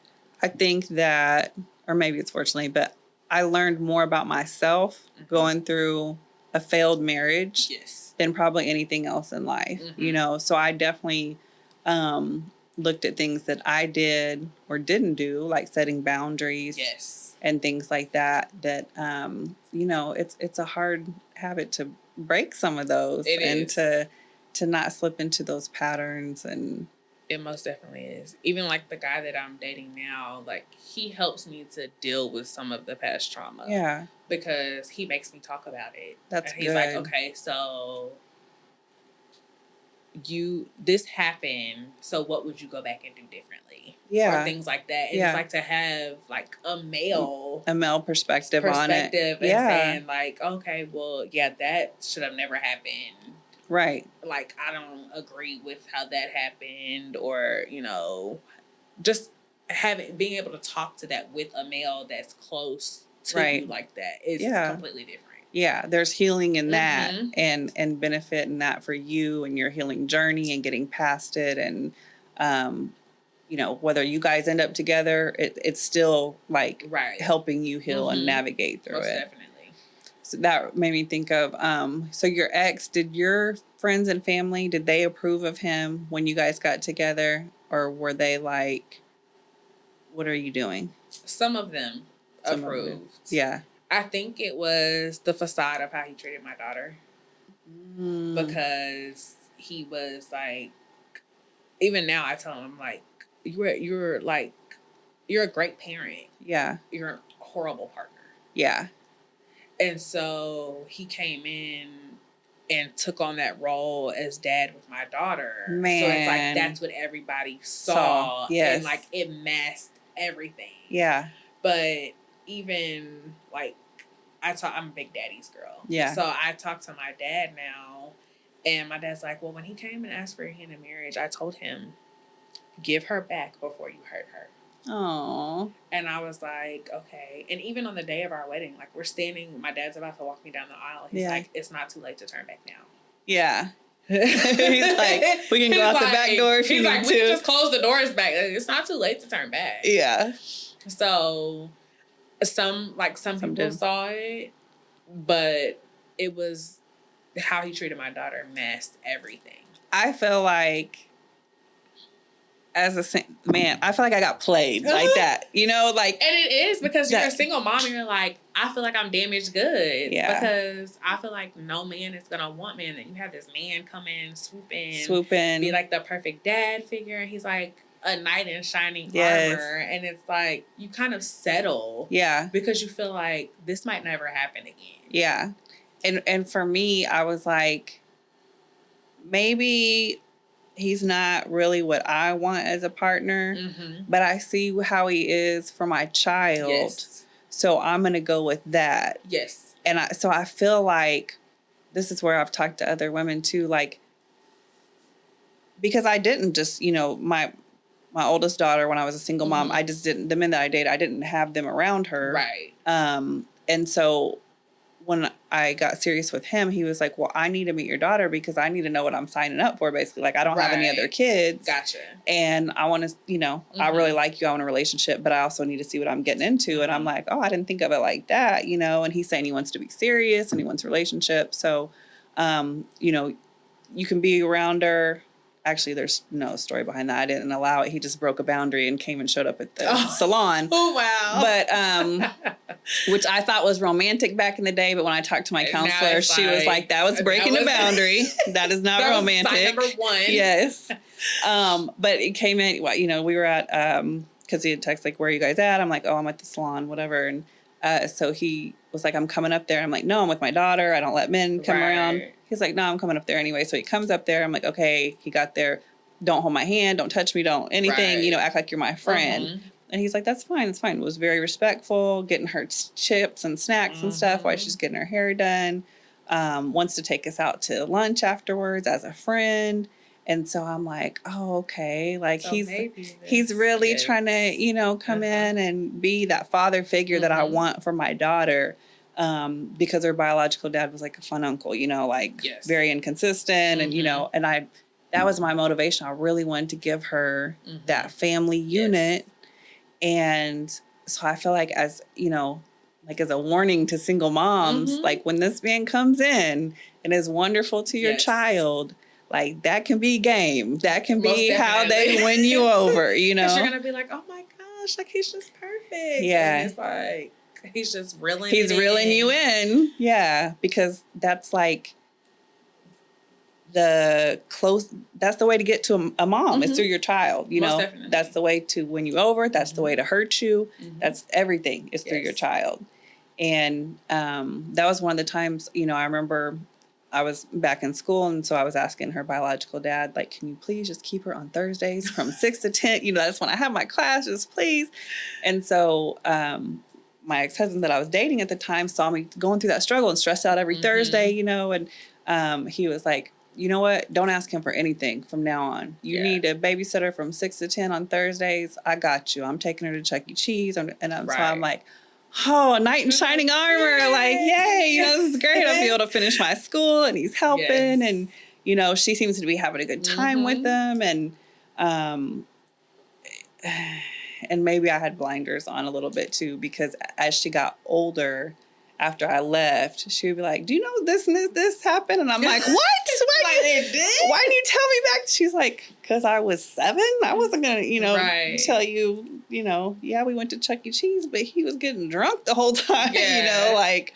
A: I think that, or maybe it's fortunately, but I learned more about myself going through a failed marriage than probably anything else in life, you know? So I definitely looked at things that I did or didn't do, like setting boundaries and things like that, you know, it's a hard habit to break some of those to not slip into those patterns. And
B: it most definitely is. Even like the guy that I'm dating now, like he helps me to deal with some of the past trauma.
A: Yeah.
B: Because he makes me talk about it.
A: That's
B: and he's
A: good.
B: like, okay, so this happened, so what would you go back and do differently?
A: Yeah.
B: Or things like that. And it's like to have like a male
A: perspective on it.
B: And saying like, okay, well, yeah, that should have never happened.
A: Right.
B: Like, I don't agree with how that happened, or, you know, just being able to talk to that with a male that's close to you like that is completely different.
A: Yeah, there's healing in that and benefit in that for you and your healing journey and getting past it. And, you know, whether you guys end up together, it's still like helping you heal and navigate through it. Definitely. So that made me think of, so your ex, did your friends and family, did they approve of him when you guys got together? Or were they like, what are you doing?
B: Some of them approved.
A: Yeah.
B: I think it was the facade of how he treated my daughter. Because he was like, even now I tell him, like, you're a great parent. Yeah. You're a horrible partner. Yeah. And so he came in and took on that role as dad with my daughter. Man. So it's like, that's what everybody saw. Yes. And like, it masked everything. Yeah. But even like, I'm a big daddy's girl. Yeah. So I talk to my dad now, and my dad's like, well, when he came and asked for her hand in marriage, I told him, give her back before you hurt her. Oh. And I was like, okay. And even on the day of our wedding, like we're standing, my dad's about to walk me down the aisle. He's like, it's not too late to turn back now. Yeah. He's like, we can go out the back door if you need to. He's like, we can just close the doors back. It's not too late to turn back. Yeah. So some people saw it, but it was how he treated my daughter masked everything. I feel like as a man, I feel like I got played like that, you know, like. And it is because you're a single mom and you're like, I feel like I'm damaged goods. Yeah. Because I feel like no man is gonna want me, and then you have this man come in, swoop in, be like the perfect dad figure, and he's like a knight in shining armor, and it's like you kind of settle, because you feel like this might never happen again. Yeah, and for me, I was like, maybe he's not really what I want as a partner, but I see how he is for my child, so I'm gonna go with that. Yes, and I feel like this is where I've talked to other women too, like, because I didn't just, you know, my oldest daughter, when I was a single mom, I just didn't, the men that I dated, I didn't have them around her. Right. And so when I got serious with him, he was like, well, I need to meet your daughter because I need to know what I'm signing up for, basically. Like, I don't have any other kids. Gotcha. And I want to, you know, I really like you. I want a relationship, but I also need to see what I'm getting into. And I'm like, oh, I didn't think of it like that, you know. And he's saying he wants to be serious and he wants a relationship. So, you know, you can be around her. Actually, there's no story behind that. I didn't allow it. He just broke a boundary and came and showed up at the salon. Oh, wow. But, which I thought was romantic back in the day. But when I talked to my counselor, she was like, that was breaking the boundary. That is not that romantic. Sign number one. Yes. But it came in, well, you know, we were at, because he had texted, like, where are you guys at? I'm like, oh, I'm at the salon, whatever. And so he was like, I'm coming up there. I'm like, no, I'm with my daughter. I don't let men come around. He's like, no, I'm coming up there anyway. So he comes up there. I'm like, okay, he got there. Don't hold my hand. Don't touch me. Don't anything, you know, act like you're my friend. And he's like, that's fine. It's fine. Was very respectful, getting her chips and snacks and stuff while she's getting her hair done. Wants to take us out to lunch afterwards as a friend. And so I'm like, oh, okay. Like, so he's really trying to, you know, come in and be that father figure that I want for my daughter. Because her biological dad was like a fun uncle, you know, like very inconsistent. And, you know, and that was my motivation. I really wanted to give her that family unit. And so I feel like, as, you know, like as a warning to single moms, like when this man comes in and is wonderful to your child, like that can be game. That can be how they win you over, you know. Because you're going to be like, oh my gosh, like he's just perfect. perfect.
A: Yeah.
B: And it's like, he's just reeling
A: you in. Yeah. Because that's like that's the way to get to a mom is through your child. You
B: Most
A: know,
B: definitely.
A: That's the way to win you over. That's the way to hurt you. That's everything is through your child. And that was one of the times, I remember I was back in school, and so I was asking her biological dad, like, can you please just keep her on Thursdays from 6 to 10? That's when I have my classes, please. And so my ex-husband that I was dating at the time saw me going through that struggle and stressed out every Thursday, and he was like, you know what? Don't ask him for anything from now on. You need a babysitter from 6 to 10 on Thursdays. I got you. I'm taking her to Chuck E. Cheese. So I'm like, oh, a knight in shining armor. Like, yay, this is great. I'll be able to finish my school, and he's helping. And, she seems to be having a good time with them. And maybe I had blinders on a little bit too, because as she got older, after I left, she would be like, do you know this and this happened? And I'm like, what? Why didn't you tell me back? She's like, because I was 7. I wasn't going to, tell you, yeah, we went to Chuck E. Cheese, but he was getting drunk the whole time, if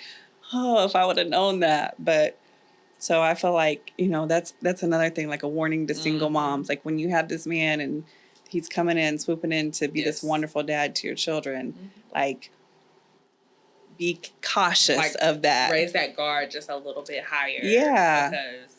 A: I would have known that. But so I feel like, that's another thing, like a warning to single moms. Like when you have this man and he's coming in, swooping in to be this wonderful dad to your children, like, be cautious of that.
B: Raise that guard just a little bit higher.
A: Yeah.
B: Because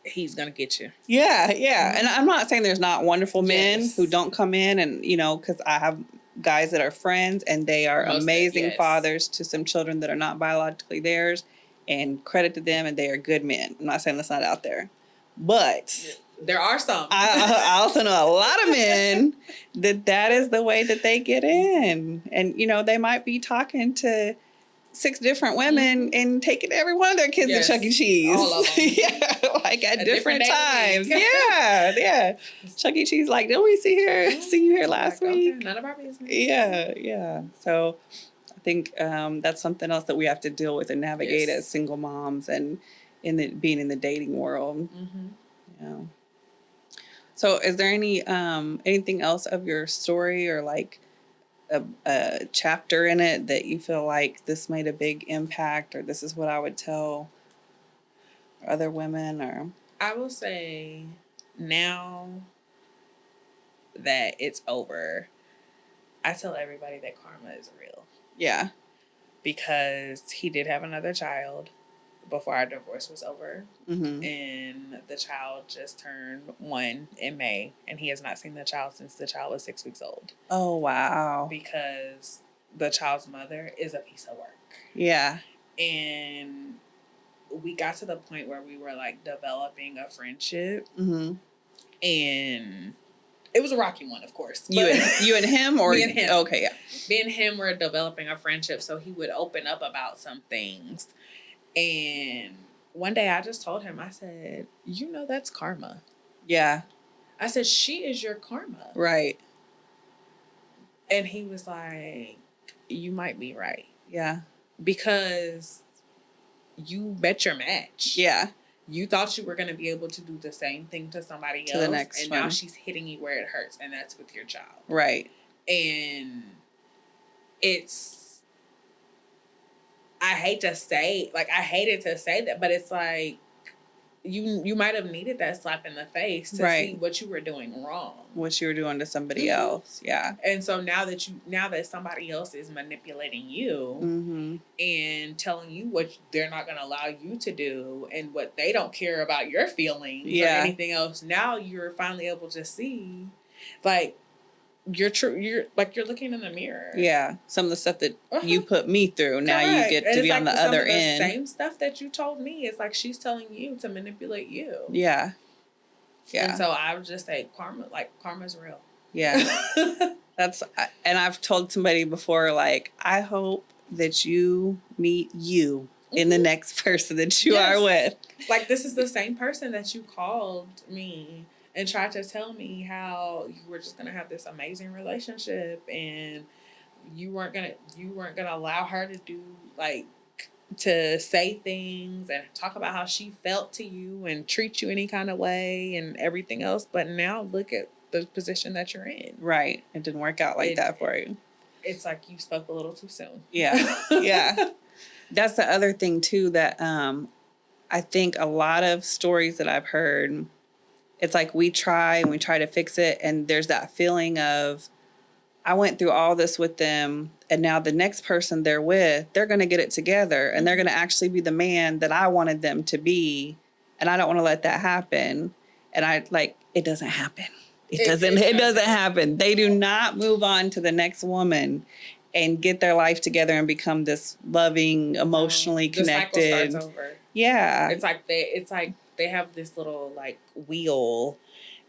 B: he's going to get you.
A: Yeah, yeah. And I'm not saying there's not wonderful men who don't come in and, because I have guys that are friends and they are amazing fathers to some children that are not biologically theirs, and credit to them, and they are good men. I'm not saying that's not out there. But
B: there are some.
A: I also know a lot of men that is the way that they get in. And, they might be talking to 6 different women and taking every one of their kids to Chuck E. Cheese. All of them. Like at different times. Yeah. Chuck E. Cheese, like, didn't we see you here last week?
B: Okay. None of our business.
A: Yeah. So I think that's something else that we have to deal with and navigate as single moms and being in the dating world. Yeah. So is there anything else of your story, or like a chapter in it that you feel like this made a big impact, or this is what I would tell other women? Or
B: I will say, now that it's over, I tell everybody that karma is real.
A: Yeah.
B: Because he did have another child before our divorce was over. And the child just turned 1 in May, and he has not seen the child since the child was 6 weeks old.
A: Oh, wow.
B: Because the child's mother is a piece of work.
A: Yeah.
B: And we got to the point where we were like developing a friendship. And it was a rocky one, of course.
A: You and him, or
B: me and him?
A: Okay, yeah.
B: Me and him were developing a friendship, so he would open up about some things. And one day I just told him, I said, that's karma.
A: Yeah.
B: I said, she is your karma.
A: Right.
B: And he was like, you might be right.
A: Yeah.
B: Because you met your match.
A: Yeah.
B: You thought you were going to be able to do the same thing to somebody else.
A: The next
B: and
A: one.
B: Now she's hitting you where it hurts, and that's with your child.
A: Right.
B: And I hated to say that, but it's like, you might have needed that slap in the face to see what you were doing wrong. What
A: you were doing to somebody else. Yeah.
B: And so now that somebody else is manipulating you and telling you what they're not going to allow you to do, and what they don't care about your feelings or anything else, now you're finally able to see, like, you're looking in the mirror. Yeah.
A: Some of the stuff that you put me through, now you get to be on the other end.
B: The same stuff that you told me, it's like she's telling you to manipulate you.
A: Yeah. Yeah.
B: And so I would just say karma's real.
A: Yeah. And I've told somebody before, like, I hope that you meet you in the next person that you are with.
B: Like, this is the same person that you called me and tried to tell me how you were just gonna have this amazing relationship, and you weren't gonna allow her to do, like, to say things and talk about how she felt to you and treat you any kind of way and everything else. But now look at the position that you're in.
A: Right. It didn't work out like that for you.
B: It's like you spoke a little too soon.
A: Yeah. Yeah. That's the other thing too, that I think a lot of stories that I've heard, it's like we try to fix it, and there's that feeling of, I went through all this with them, and now the next person they're with, they're going to get it together, and they're going to actually be the man that I wanted them to be, and I don't want to let that happen. And it doesn't happen. It doesn't happen. They do not move on to the next woman and get their life together and become this loving, emotionally connected.
B: The cycle starts over.
A: Yeah.
B: It's like they have this little like wheel,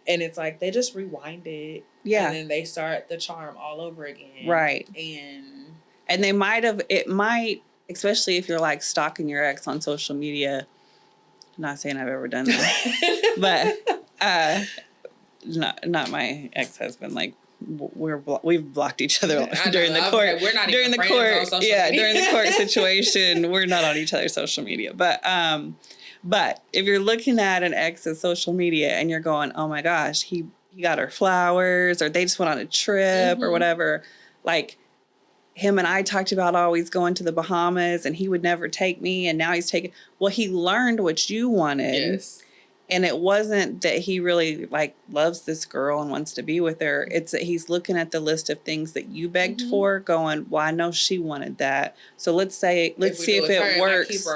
B: and it's like they just rewind it. Yeah. And then they start the charm all over again.
A: Right.
B: And
A: they might, especially if you're like stalking your ex on social media. I'm not saying I've ever done that, but not my ex-husband. Like we've blocked each other during the court. Like, we're not during even the court. On social media. During the court situation, we're not on each other's social media. But if you're looking at an ex's social media and you're going, oh my gosh, he got her flowers, or they just went on a trip or whatever, like him and I talked about always going to the Bahamas, and he would never take me, and now he's taking. Well, he learned what you wanted. Yes. And it wasn't that he really like loves this girl and wants to be with her. It's that he's looking at the list of things that you begged for, going, well, I know she wanted that. So let's see if it works.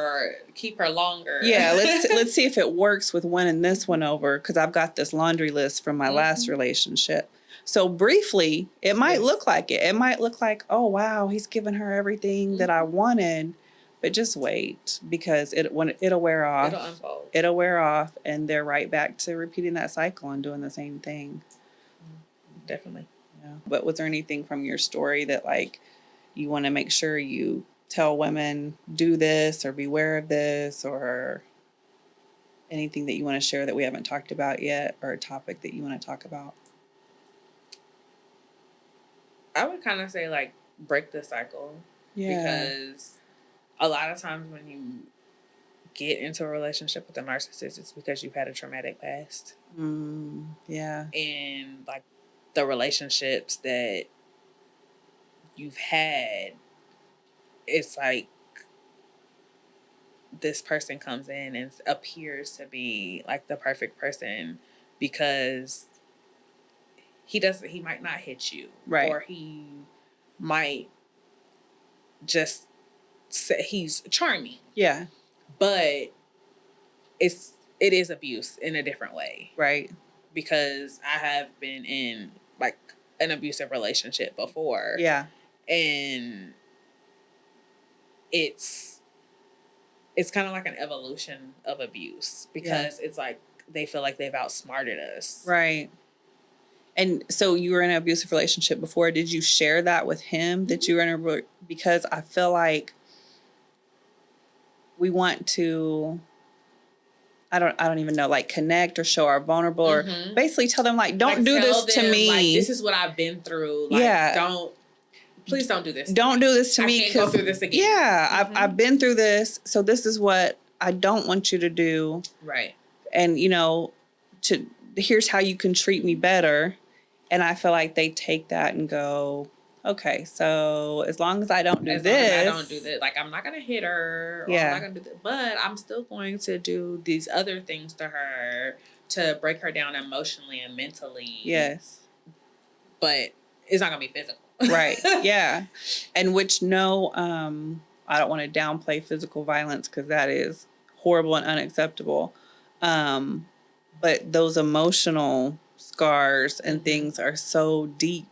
B: Keep her longer.
A: Yeah, let's see if it works with winning this one over, because I've got this laundry list from my last relationship. So briefly, it might look like it. It might look like, oh wow, he's given her everything that I wanted. But just wait, because it'll wear off. It'll unfold. It'll wear off, and they're right back to repeating that cycle and doing the same thing.
B: Definitely.
A: Yeah. But was there anything from your story that like you want to make sure you tell women, do this or beware of this, or anything that you want to share that we haven't talked about yet, or a topic that you want to talk about?
B: I would kind of say like break the cycle. Yeah. Because a lot of times when you get into a relationship with a narcissist, it's because you've had a traumatic past.
A: Yeah.
B: And like the relationships that you've had, it's like this person comes in and appears to be like the perfect person because he might not hit you. Right. Or he might just he's charming. Yeah. But it is abuse in a different way. Right. Because I have been in like an abusive relationship before. Yeah. And it's kind of like an evolution of abuse, because it's like they feel like they've outsmarted us.
A: Right. And so you were in an abusive relationship before. Did you share that with him that you were in a, because I feel like we want to, I don't even know, like connect or show our vulnerable, or basically tell them like, don't do this to me.
B: Like, this is what I've been through. Like, please don't do this.
A: Don't do this to me.
B: I can't go through this again.
A: Yeah, I've been through this. So this is what I don't want you to do. Right. And here's how you can treat me better. And I feel like they take that and go, okay, so as long as I don't do this.
B: Like, I'm not going to hit her. Or I'm not going to do this. But I'm still going to do these other things to her to break her down emotionally and mentally. Yes. But it's not going to be physical.
A: Right. Yeah. And I don't want to downplay physical violence, because that is horrible and unacceptable. But those emotional scars and things are so deep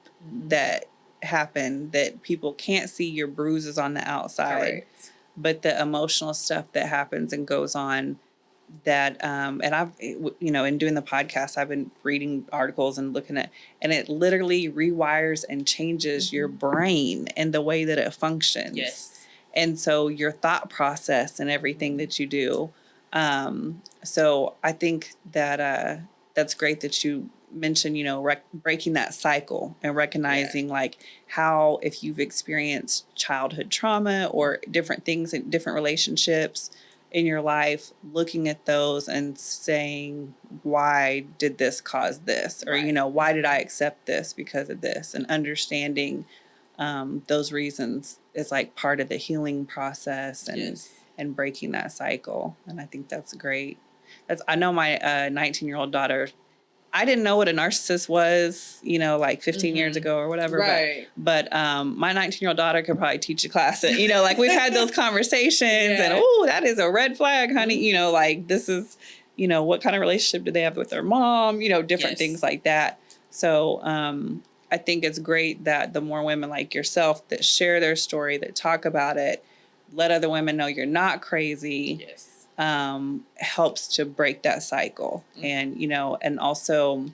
A: that happen that people can't see your bruises on the outside. Correct. But the emotional stuff that happens and goes on, that and I've in doing the podcast, I've been reading articles and looking at, and it literally rewires and changes your brain and the way that it functions. Yes. And so your thought process and everything that you do. So I think that that's great that you mentioned, breaking that cycle and recognizing like how, if you've experienced childhood trauma or different things in different relationships, in your life, looking at those and saying, why did this cause this? Or,
B: Right.
A: you know, why did I accept this because of this? And understanding those reasons is like part of the healing process and and breaking that cycle. And I think that's great. I know my 19-year-old daughter, I didn't know what a narcissist was, you know, like 15 years ago or whatever.
B: Right.
A: But my 19-year-old daughter could probably teach a class. You know, like we've had those conversations and,
B: Yeah.
A: oh, that is a red flag, honey. You know, like this is, you know, what kind of relationship do they have with their mom? You know, different things like that. So I think it's great that the more women like yourself that share their story, that talk about it, let other women know you're not crazy.
B: Yes.
A: Helps to break that cycle. And, you know, and also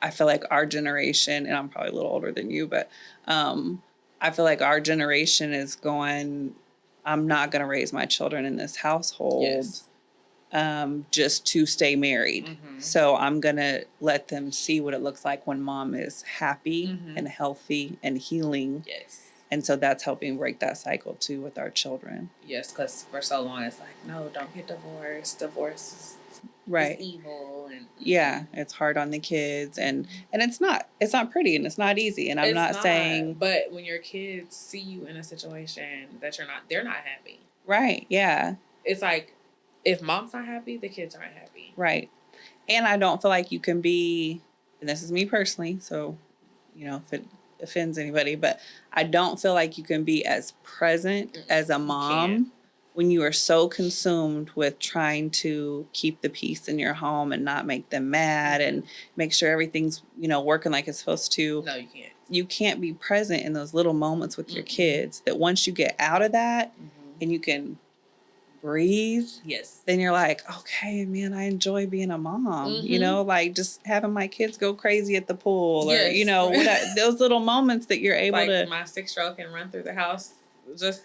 A: I feel like our generation, and I'm probably a little older than you, but I feel like our generation is going, I'm not going to raise my children in this household just to stay married. So I'm going to let them see what it looks like when mom is happy and healthy and healing.
B: Yes.
A: And so that's helping break that cycle too with our children.
B: Yes, because for so long it's like, no, don't get divorced. Divorce is evil, and
A: yeah, it's hard on the kids, and it's not pretty and it's not easy. And I'm not saying,
B: but when your kids see you in a situation that they're not happy.
A: Right. Yeah.
B: It's like if mom's not happy, the kids aren't happy.
A: Right. And I don't feel like you can be, and this is me personally, so you know if it offends anybody, but I don't feel like you can be as present as a mom when you are so consumed with trying to keep the peace in your home and not make them mad and make sure everything's, you know, working like it's supposed to.
B: No, you can't.
A: You can't be present in those little moments with your kids, that once you get out of that and you can breathe, then you're like, okay, man, I enjoy being a mom. You know, like just having my kids go crazy at the pool, or you know, those little moments that you're able to.
B: My 6-year-old can run through the house just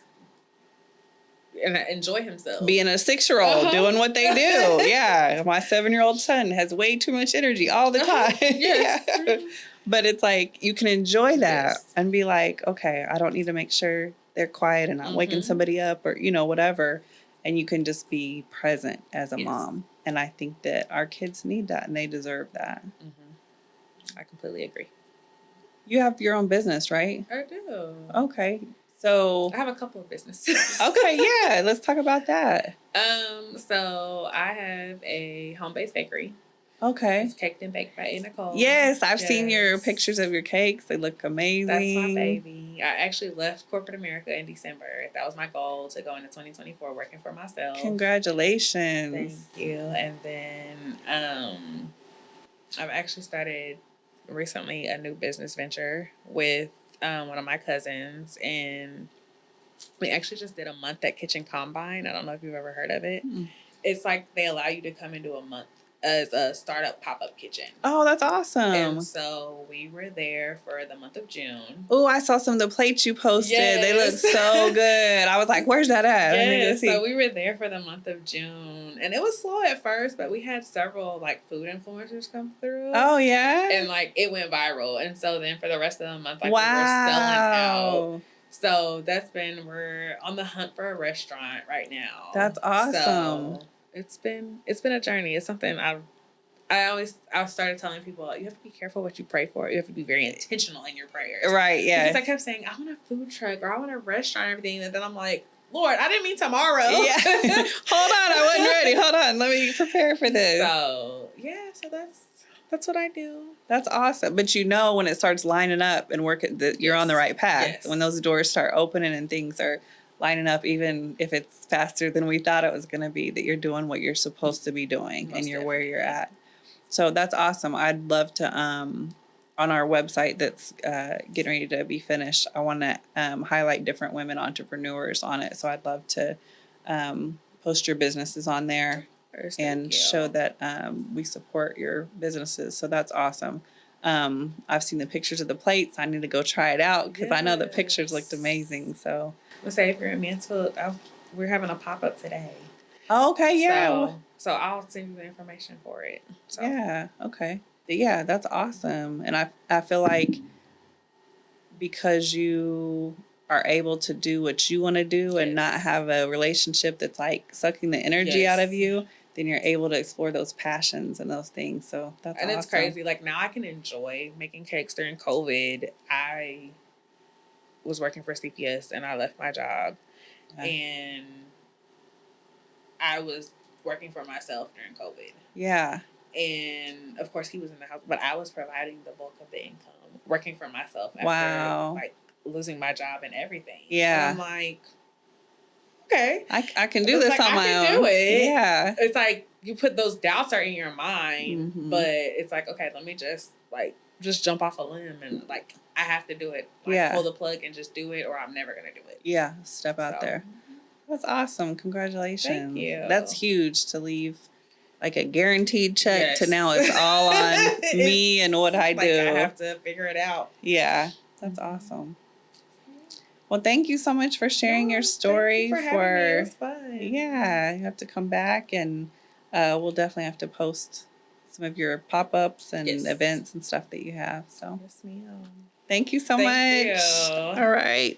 B: and enjoy himself,
A: being a 6-year-old doing what they do. Yeah, my 7-year-old son has way too much energy all the time. But it's like you can enjoy that and be like, okay, I don't need to make sure they're quiet and I'm waking somebody up, or you know, whatever. And you can just be present as a mom. And I think that our kids need that and they deserve that.
B: I completely agree.
A: You have your own business, right?
B: I do.
A: Okay. So
B: I have a couple of businesses.
A: Okay, yeah. Let's talk about that.
B: So I have a home-based bakery.
A: Okay.
B: It's Caked and Baked by Nicole.
A: Yes, I've seen your pictures of your cakes. They look amazing.
B: That's my baby. I actually left corporate America in December. That was my goal, to go into 2024 working for myself.
A: Congratulations.
B: Thank you. And then I've actually started recently a new business venture with one of my cousins, and we actually just did a month at Kitchen Combine. I don't know if you've ever heard of it. It's like they allow you to come and do a month as a startup pop-up kitchen. Oh, that's awesome. And so we were there for the month of June.
A: Oh, I saw some of the plates you posted. Yes. They look so good. I was like, where's that at?
B: Yes, so we were there for the month of June. And it was slow at first, but we had several like food influencers come through.
A: Oh, yeah?
B: And like it went viral. And so then for the rest of the month, like we were selling out. So we're on the hunt for a restaurant right now.
A: That's awesome.
B: So it's been a journey. It's something I started telling people, you have to be careful what you pray for. You have to be very intentional in your prayers.
A: Right, yeah.
B: Because I kept saying, I want a food truck or I want a restaurant and everything. And then I'm like, Lord, I didn't mean tomorrow.
A: Yeah. Hold on, I wasn't ready. Hold on, let me prepare for this.
B: So, yeah, so that's what I do.
A: That's awesome. But you know when it starts lining up and working, that you're on the right path. Yes. When those doors start opening and things are lining up, even if it's faster than we thought it was going to be, that you're doing what you're supposed to be doing. Most and you're definitely. Where you're at. So that's awesome. I'd love to, on our website that's getting ready to be finished, I want to highlight different women entrepreneurs on it. So I'd love to post your businesses on there and show that we support your businesses. So that's awesome. I've seen the pictures of the plates. I need to go try it out because I know the pictures looked amazing. So
B: let's say if you're in Mansfield, we're having a pop-up today.
A: Oh, okay, yeah.
B: So I'll send you the information for it. So.
A: Yeah, okay. Yeah, that's awesome. And I feel like because you are able to do what you want to do and not have a relationship that's like sucking the energy out of you, then you're able to explore those passions and those things. So that's awesome.
B: It's crazy. Like, now I can enjoy making cakes during COVID. I was working for CPS and I left my job. Yeah. And I was working for myself during COVID. Yeah. And of course he was in the house, but I was providing the bulk of the income, working for myself after like losing my job and everything. Yeah. And I'm like, okay, I can do this on my own. I can do it. Yeah. It's like you put those doubts are in your mind, but it's like, okay, let me just jump off a limb and like I have to do it. Like, pull the plug and just do it, or I'm never gonna do it. Yeah, step out there. That's awesome. Congratulations. Thank you. That's huge to leave like a guaranteed check to now it's all on me and what I do. I have to figure it out. Yeah. That's awesome. Well, thank you so much for sharing your story. Thank you for having me. It was fun. Yeah. You have to come back and we'll definitely have to post some of your pop-ups and events and stuff that you have. So yes, ma'am. Thank you so much. You. All right.